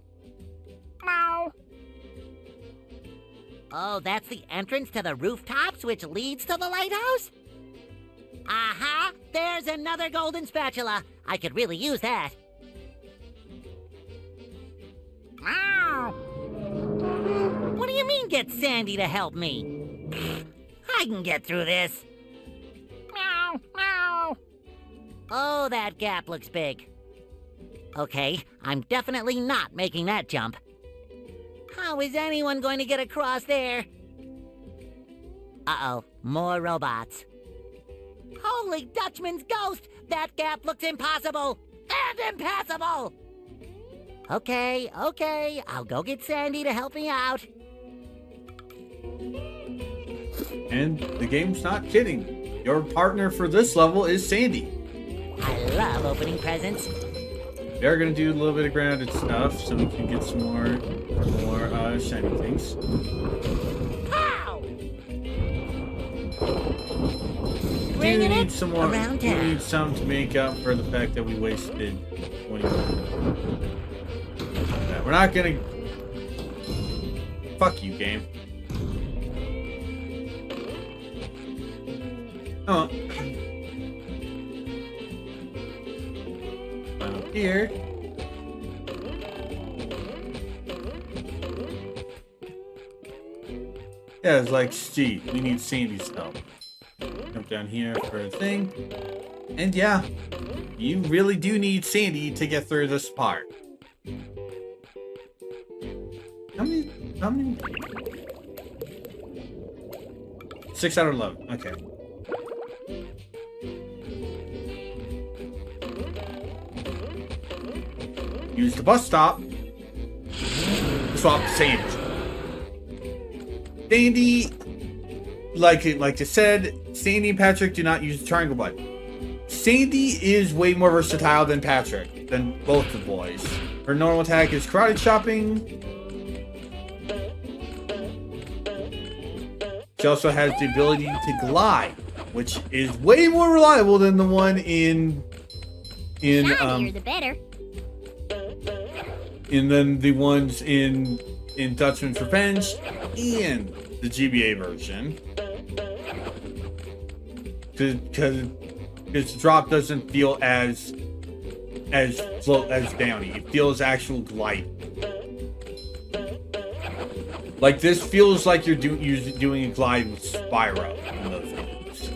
Meow. Oh, that's the entrance to the rooftops, which leads to the lighthouse? Aha! There's another golden spatula. I could really use that. Meow. What do you mean, get Sandy to help me? I can get through this. Meow, meow. Oh, that gap looks big. Okay, I'm definitely not making that jump. How is anyone going to get across there? Uh-oh, more robots. Holy Dutchman's ghost! That gap looks impossible! And impassable! Okay, I'll go get Sandy to help me out. And the game's not kidding. Your partner for this level is Sandy. I love opening presents. We are going to do a little bit of grounded stuff so we can get some more shiny things. Pow! We Bringing need it some more. around We town. need some to make up for the fact that we wasted 20 minutes. Yeah, we're not going to... Fuck you, game. Oh. Up here. Yeah, it's like, gee, we need Sandy's help. Jump down here for a thing. And yeah, you really do need Sandy to get through this part. How many? 6 out of 11. Okay. Use the bus stop. Swap Sandy. Sandy, like I said, Sandy and Patrick do not use the triangle button. Sandy is way more versatile than Patrick, than both the boys. Her normal attack is karate chopping. She also has the ability to glide, which is way more reliable than the one in Shinier the better. and then the ones in Dutchman's Revenge and the GBA version. Because the drop doesn't feel as downy. It feels actual glide. Like this feels like you're doing a glide with Spyro in those games.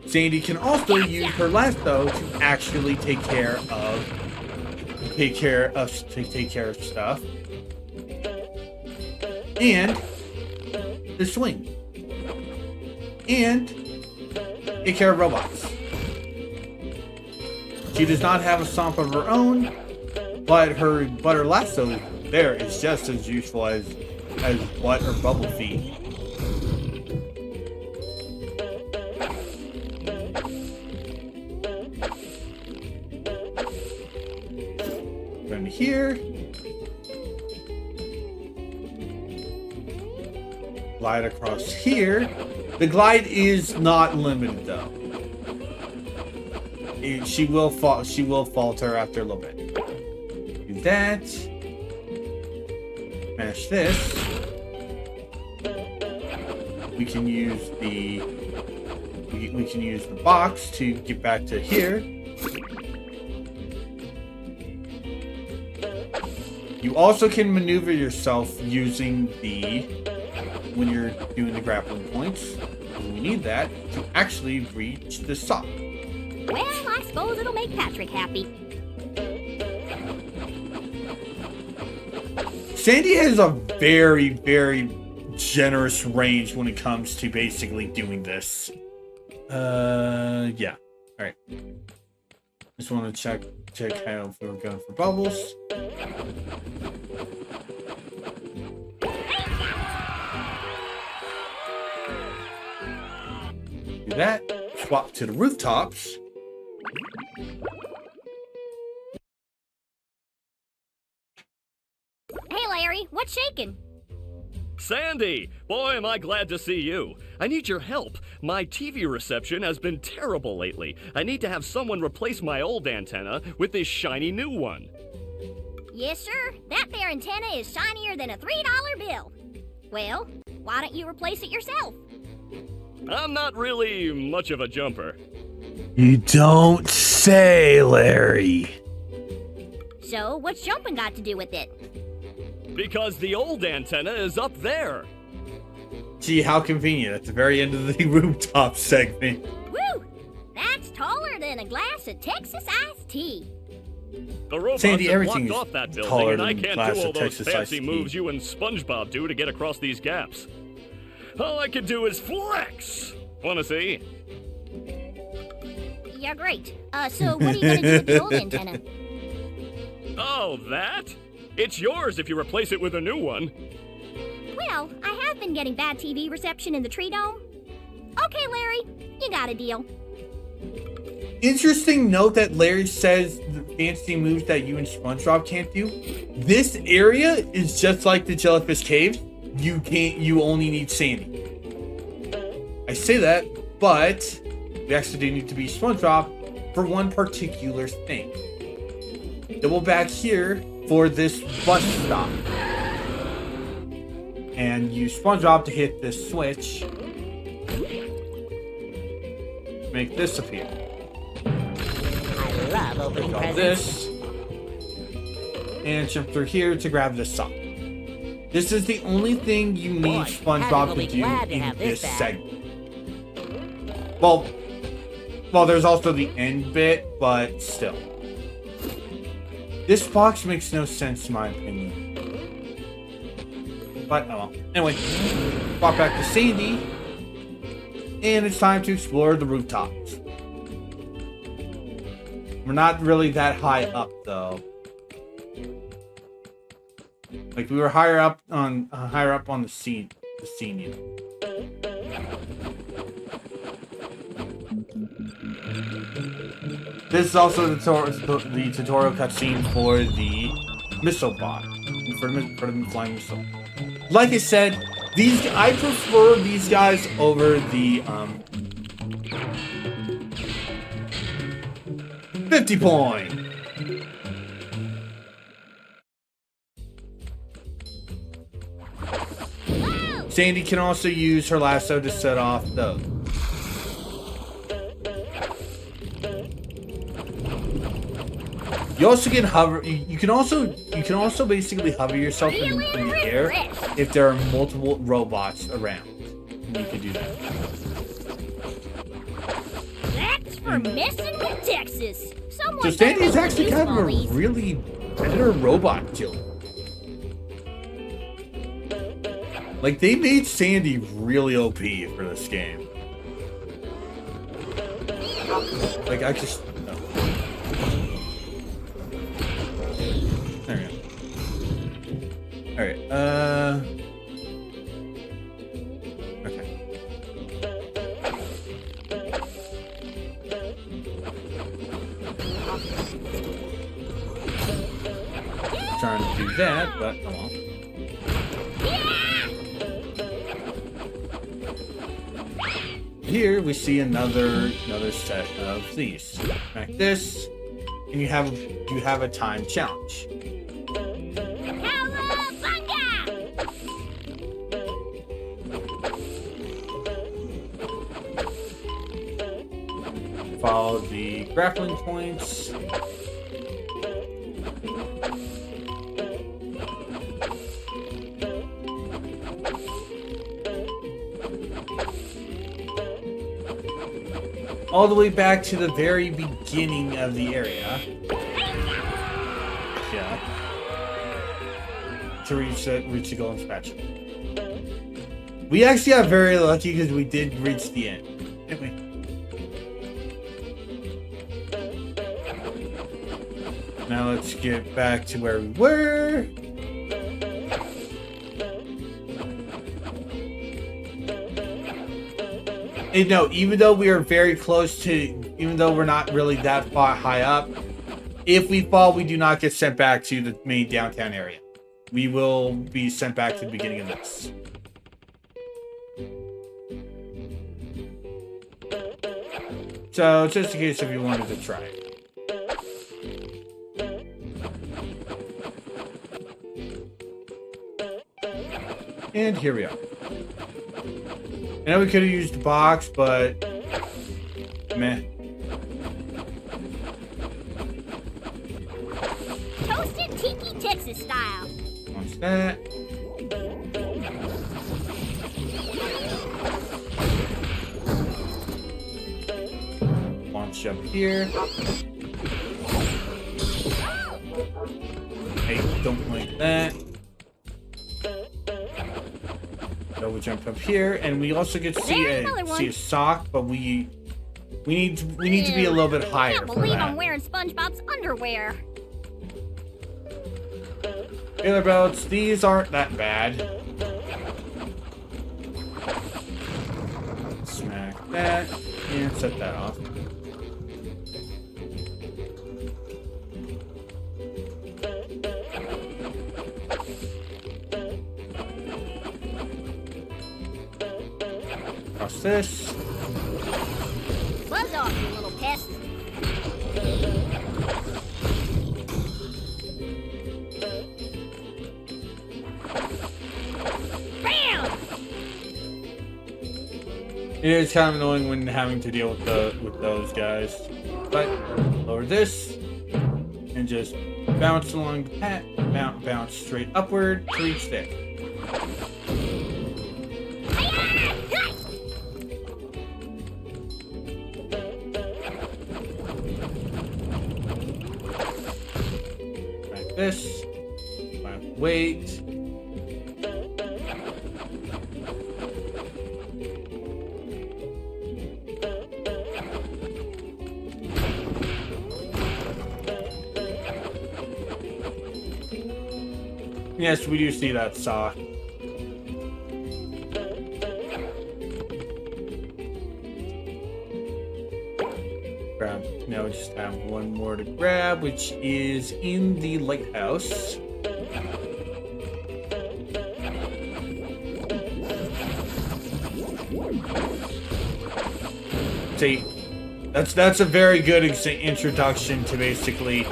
Sandy can also use her lasso to actually take care of stuff. And the swing. And take care of robots. She does not have a stomp of her own, but her lasso there is just as useful as what her bubble feet. From here, glide across here. The glide is not limited though. She will falter after a little bit. Do that. Smash this. We can use the box to get back to here. You also can maneuver yourself using when you're doing the grappling points. We need that to actually reach the sock. Well, I suppose it'll make Patrick happy. Sandy has a very, very generous range when it comes to basically doing this. Yeah. Alright. Just want to check how if we're going for bubbles. Do that. Swap to the rooftops. Hey, Larry, what's shaking? Sandy! Boy, am I glad to see you. I need your help. My TV reception has been terrible lately. I need to have someone replace my old antenna with this shiny new one. Yes, sir. That there antenna is shinier than a $3 bill. Well, why don't you replace it yourself? I'm not really much of a jumper. You don't say, Larry. So, what's jumping got to do with it? Because the old antenna is up there. Gee, how convenient. At the very end of the rooftop segment. Woo! That's taller than a glass of Texas iced tea. The robots Sandy, have everything blocked is off that building, taller and I than can't glass do all of those Texas iced fancy tea. moves you and SpongeBob do to get across these gaps. All I can do is flex. Wanna see? You're great. So what are you gonna do with the old antenna? Oh, that? It's yours if you replace it with a new one. Well, I have been getting bad TV reception in the tree dome. Okay, Larry, you got a deal. Interesting note that Larry says the fancy moves that you and SpongeBob can't do. This area is just like the Jellyfish Cave. You only need Sandy. I say that, but we actually do need to be SpongeBob for one particular thing. Double back here for this bus stop. And use SpongeBob to hit this switch. Make this appear. I love opening Grab presents. this. And jump through here to grab this sock. This is the only thing you need Boy, SpongeBob Patty will to be do glad to in have this this back. segment. Well, there's also the end bit, but still. This box makes no sense in my opinion. But, oh well. Anyway, swap back to Sandy. And it's time to explore the rooftops. We're not really that high up, though. Like we were higher up on the scene, you know. This is also the tutorial cutscene for the missile bot, for the flying missile. Like I said, I prefer these guys over the 50 point. Sandy can also use her lasso to set off those. You also can hover. You can also basically hover yourself in the air if there are multiple robots around. You can do that. That's for messing with Texas. Someone So Sandy is better actually use kind of a volleys. really better robot killer. Like they made Sandy really OP for this game. Like I just. No. There we go. Alright, okay. Trying to do that, but oh well. Here we see another set of these. Like this, and you have a time challenge. Follow the grappling points. All the way back to the very beginning of the area. Yeah. To reach the golden spatula. We actually got very lucky because we did reach the end. Anyway. Now let's get back to where we were. And no, even though we are very close to, even though we're not really that far high up, if we fall, we do not get sent back to the main downtown area. We will be sent back to the beginning of this. So, just in case if you wanted to try it. And here we are. I know we could have used the box, but meh. Toasted Tiki Texas style. Watch that. Launch up here. Hey, don't like that. So we jump up here, and we also get to see a sock, but we need to be a little bit higher. I can't for believe that. I'm wearing SpongeBob's underwear. Taylor belts, these aren't that bad. Smack that and set that off. Cross this. Buzz off, you little pest. Bam! It is kind of annoying when having to deal with those guys. But lower this and just bounce along the path, bounce straight upward to reach there. Like this. Wait. Yes, we do see that sock. Grab. Now we just have one more to grab, which is in the lighthouse. See, that's a very good introduction to basically.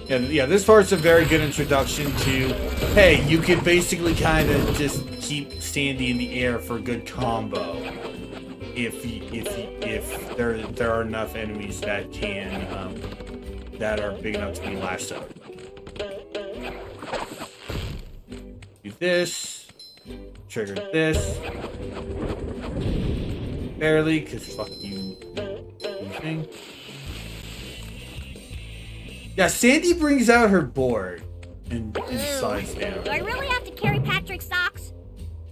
Yeah, this part's a very good introduction to, hey, you can basically kind of just keep Sandy in the air for a good combo if there are enough enemies that can that are big enough to be lassoed. Do this, trigger this, barely, cause fuck you. Thing. Yeah, Sandy brings out her board and slides down. Do I really have to carry Patrick's socks?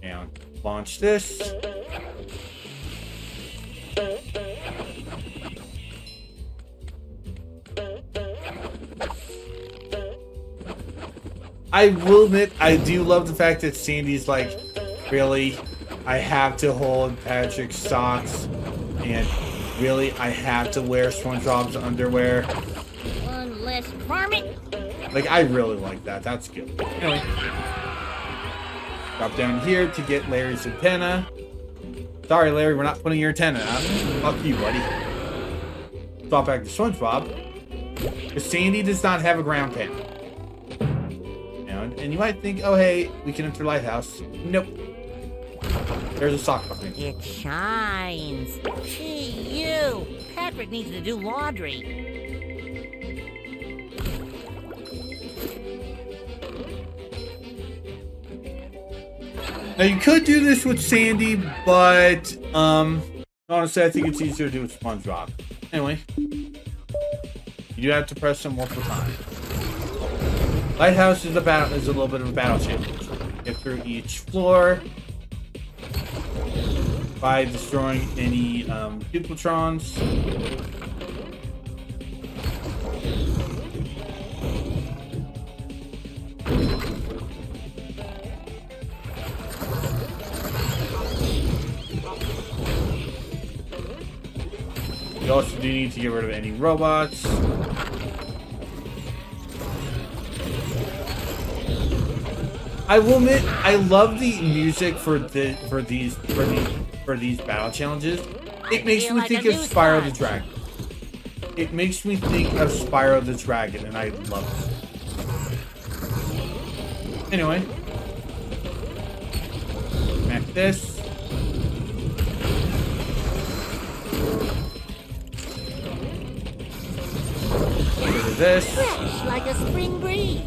Down. Launch this. I will admit, I do love the fact that Sandy's like, really, I have to hold Patrick's socks, and really, I have to wear SpongeBob's underwear. Less varmint. Like, I really like that. That's good. Anyway. Drop down here to get Larry's antenna. Sorry, Larry, we're not putting your antenna out. Fuck you, buddy. Drop back to SpongeBob. Because Sandy does not have a ground pound. And you might think, oh, hey, we can enter Lighthouse. Nope. There's a sock behind me. It shines. Gee, you. Patrick needs to do laundry. Now you could do this with Sandy, but honestly, I think it's easier to do with SpongeBob. Anyway, you do have to press them multiple times. Lighthouse is a little bit of a battle challenge. Get through each floor by destroying any Duplitrons. You also do need to get rid of any robots. I will admit, I love the music for these battle challenges. It makes me think of Spyro the Dragon. It makes me think of Spyro the Dragon, and I love it. Anyway, back this. This. Fresh like a spring breeze.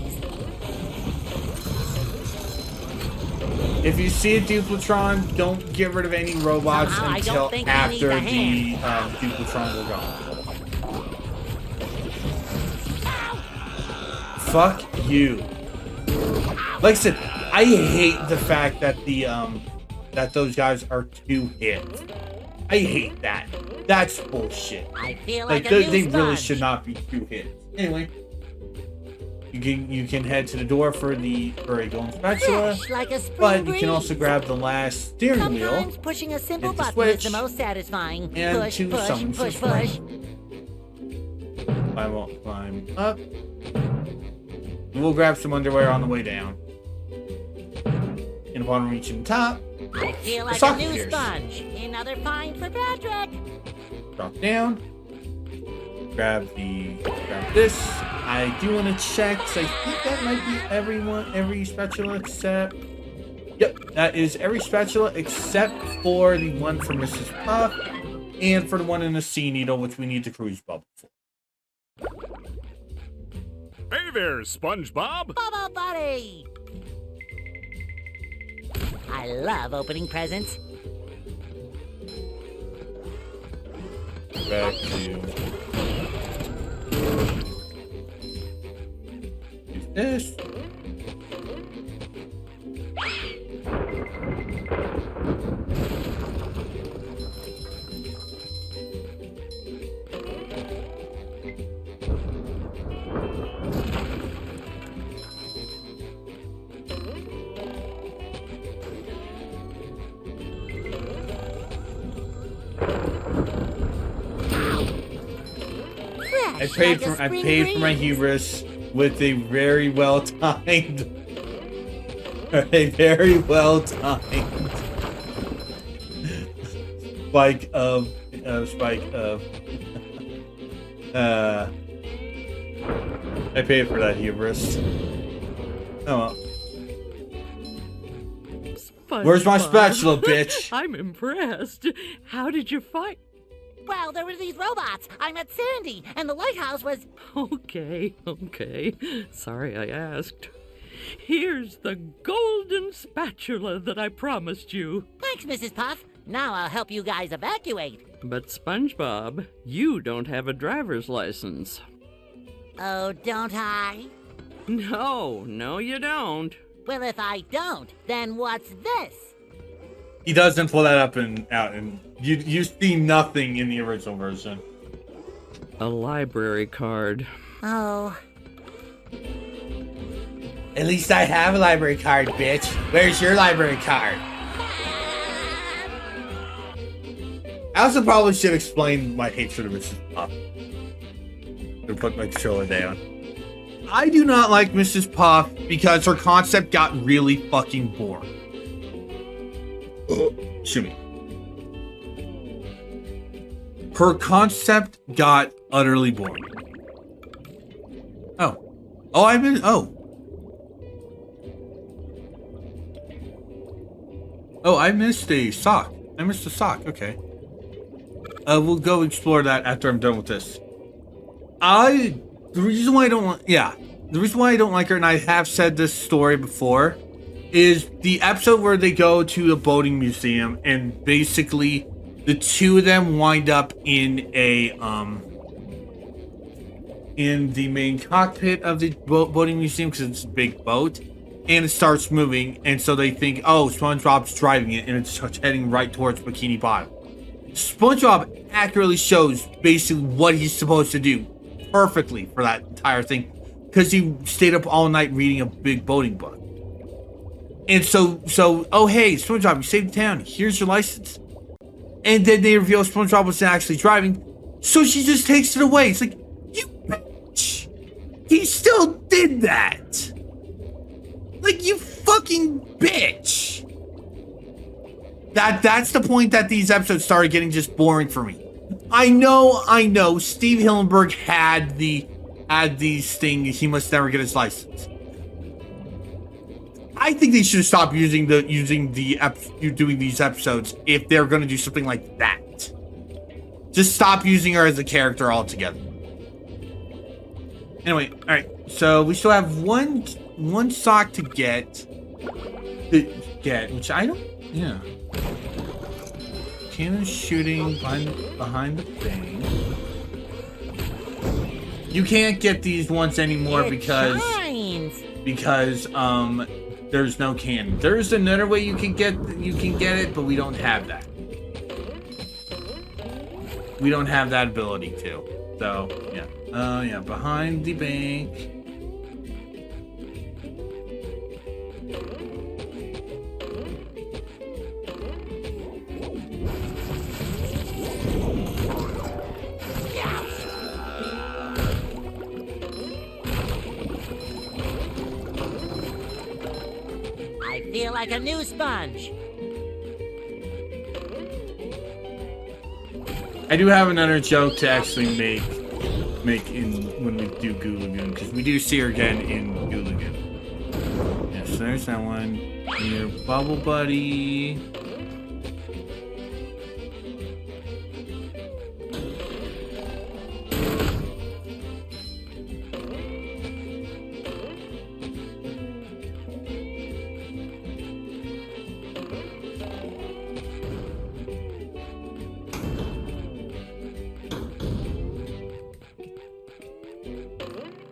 If you see a Duplatron, don't get rid of any robots until after the Duplitrons are gone. Fuck you. Like I said, I hate the fact that that those guys are 2 hits. I hate that. That's bullshit. I feel like they really should not be 2 hits. Anyway, you can head to the door for a golden spatula, like a but you can also grab the last steering wheel. Sometimes pushing a simple hit the button is the switch, most satisfying. and Push, to push, summon push, some push. Climb up. We'll grab some underwear on the way down. And upon reaching the top, I feel like sock a new appears. sponge. Another find for Patrick. Drop down. Grab this. I do want to check, because I think that might be every spatula except... Yep, that is every spatula except for the one for Mrs. Puff and for the one in the Sea Needle, which we need the cruise bubble for. Hey there, SpongeBob. Bubble Buddy. I love opening presents. Back to... Use this. I paid for my hubris with a very well timed, spike of I paid for that hubris. Oh well. Where's my spatula, bitch? I'm impressed. How did you fight? Well, there were these robots. I met Sandy, and the lighthouse was... Okay. Sorry I asked. Here's the golden spatula that I promised you. Thanks, Mrs. Puff. Now I'll help you guys evacuate. But SpongeBob, you don't have a driver's license. Oh, don't I? No, you don't. Well, if I don't, then what's this? He doesn't pull that up and out, and you see nothing in the original version. A library card. Oh. At least I have a library card, bitch. Where's your library card? I also probably should explain my hatred of Mrs. Puff. To put my controller down. I do not like Mrs. Puff because her concept got really fucking boring. Shoot me. Her concept got utterly boring. I missed a sock. Okay. We'll go explore that after I'm done with this. The reason why I don't like her, and I have said this story before, is the episode where they go to a boating museum and basically the two of them wind up in the main cockpit of the boating museum because it's a big boat, and it starts moving, and so they think, oh, SpongeBob's driving it, and it's heading right towards Bikini Bottom. SpongeBob accurately shows basically what he's supposed to do perfectly for that entire thing because he stayed up all night reading a big boating book. And so, oh hey, SpongeBob, you saved the town. Here's your license. And then they reveal SpongeBob wasn't actually driving, so she just takes it away. It's like, you bitch. He still did that. Like, you fucking bitch. That's the point that these episodes started getting just boring for me. I know. Steve Hillenburg had these things. He must never get his license. I think they should stop doing these episodes if they're going to do something like that. Just stop using her as a character altogether. Anyway, all right. So we still have one sock to get, which I don't. Yeah. Cannon shooting behind the thing. You can't get these ones anymore because there's no cannon. There's another way you can get it, but we don't have that. We don't have that ability to. So yeah. Behind the bank. Feel like a new sponge. I do have another joke to actually make in when we do Goo Lagoon, because we do see her again in Goo Lagoon. Yes, there's that one. Your bubble buddy.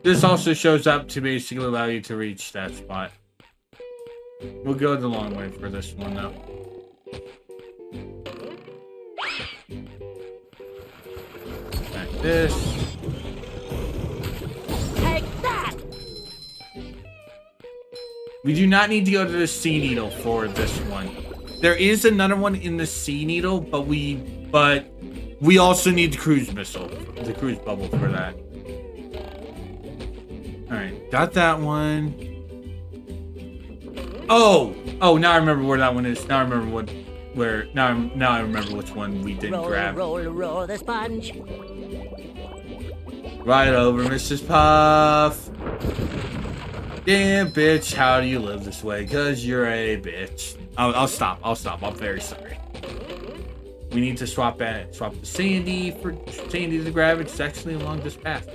This also shows up to basically allow you to reach that spot. We'll go the long way for this one, though. Like this. Take that! We do not need to go to the Sea Needle for this one. There is another one in the Sea Needle, but we also need the cruise missile, the cruise bubble for that. Alright, got that one. Oh! Oh, now I remember where that one is. Now I remember now I remember which one we didn't Roll, grab. roll, roll the sponge. Right over, Mrs. Puff. Damn, bitch, how do you live this way? Cause you're a bitch. I'll stop. I'm very sorry. We need to swap the Sandy for Sandy to grab it. It's actually along this path.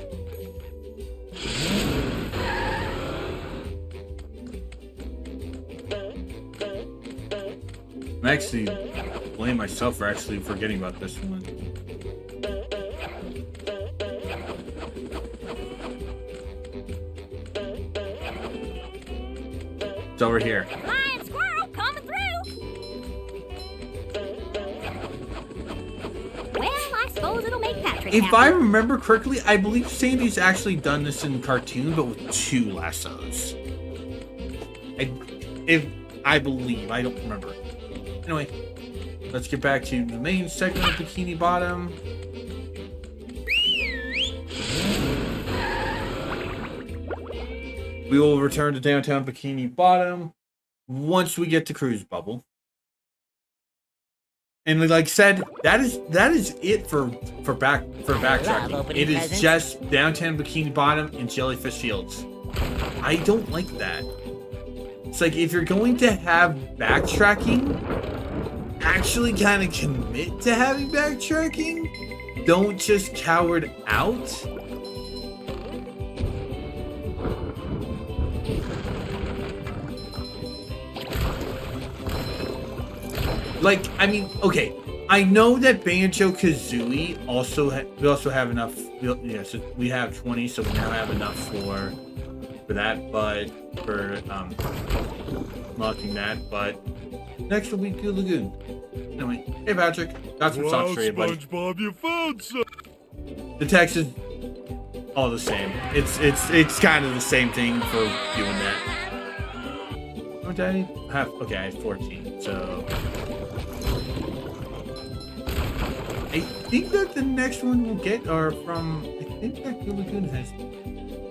I'm actually blame myself for actually forgetting about this one. It's over here. Lion squirrel coming through. Well, I suppose it'll make Patrick If happy. I remember correctly, I believe Sandy's actually done this in the cartoon, but with 2 lassos. I believe. I don't remember. Anyway, let's get back to the main segment of Bikini Bottom. We will return to downtown Bikini Bottom once we get to Cruise Bubble. And like I said, that is it for backtracking. It is just downtown Bikini Bottom and Jellyfish Fields. I don't like that. It's like if you're going to have backtracking, actually kind of commit to having backtracking. Don't just coward out. Like, I mean, okay, I know that Banjo-Kazooie we also have enough. Yes, we have 20, so we now have enough for that. But for unlocking that. But next will be Goo Lagoon. Anyway, hey Patrick, got some Wow, socks for you, buddy. SpongeBob, you found some. The text is all the same. It's kind of the same thing for doing that. Oh, Daddy, okay, I have 14, so. I think that the next one we'll get are from. I think that Goo Lagoon has.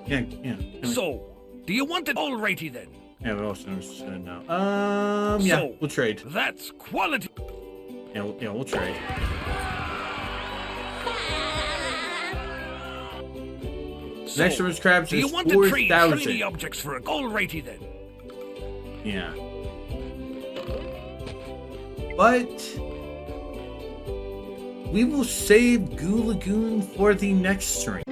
Yeah. Anyway. So, do you want it alrighty then? Yeah, but also no. Yeah, So, we'll trade. That's quality. Yeah, we'll trade. So, Next one is crabs do is you want to trade 4,000. shiny objects for a alrighty then? Yeah. But we will save Goo Lagoon for the next stream.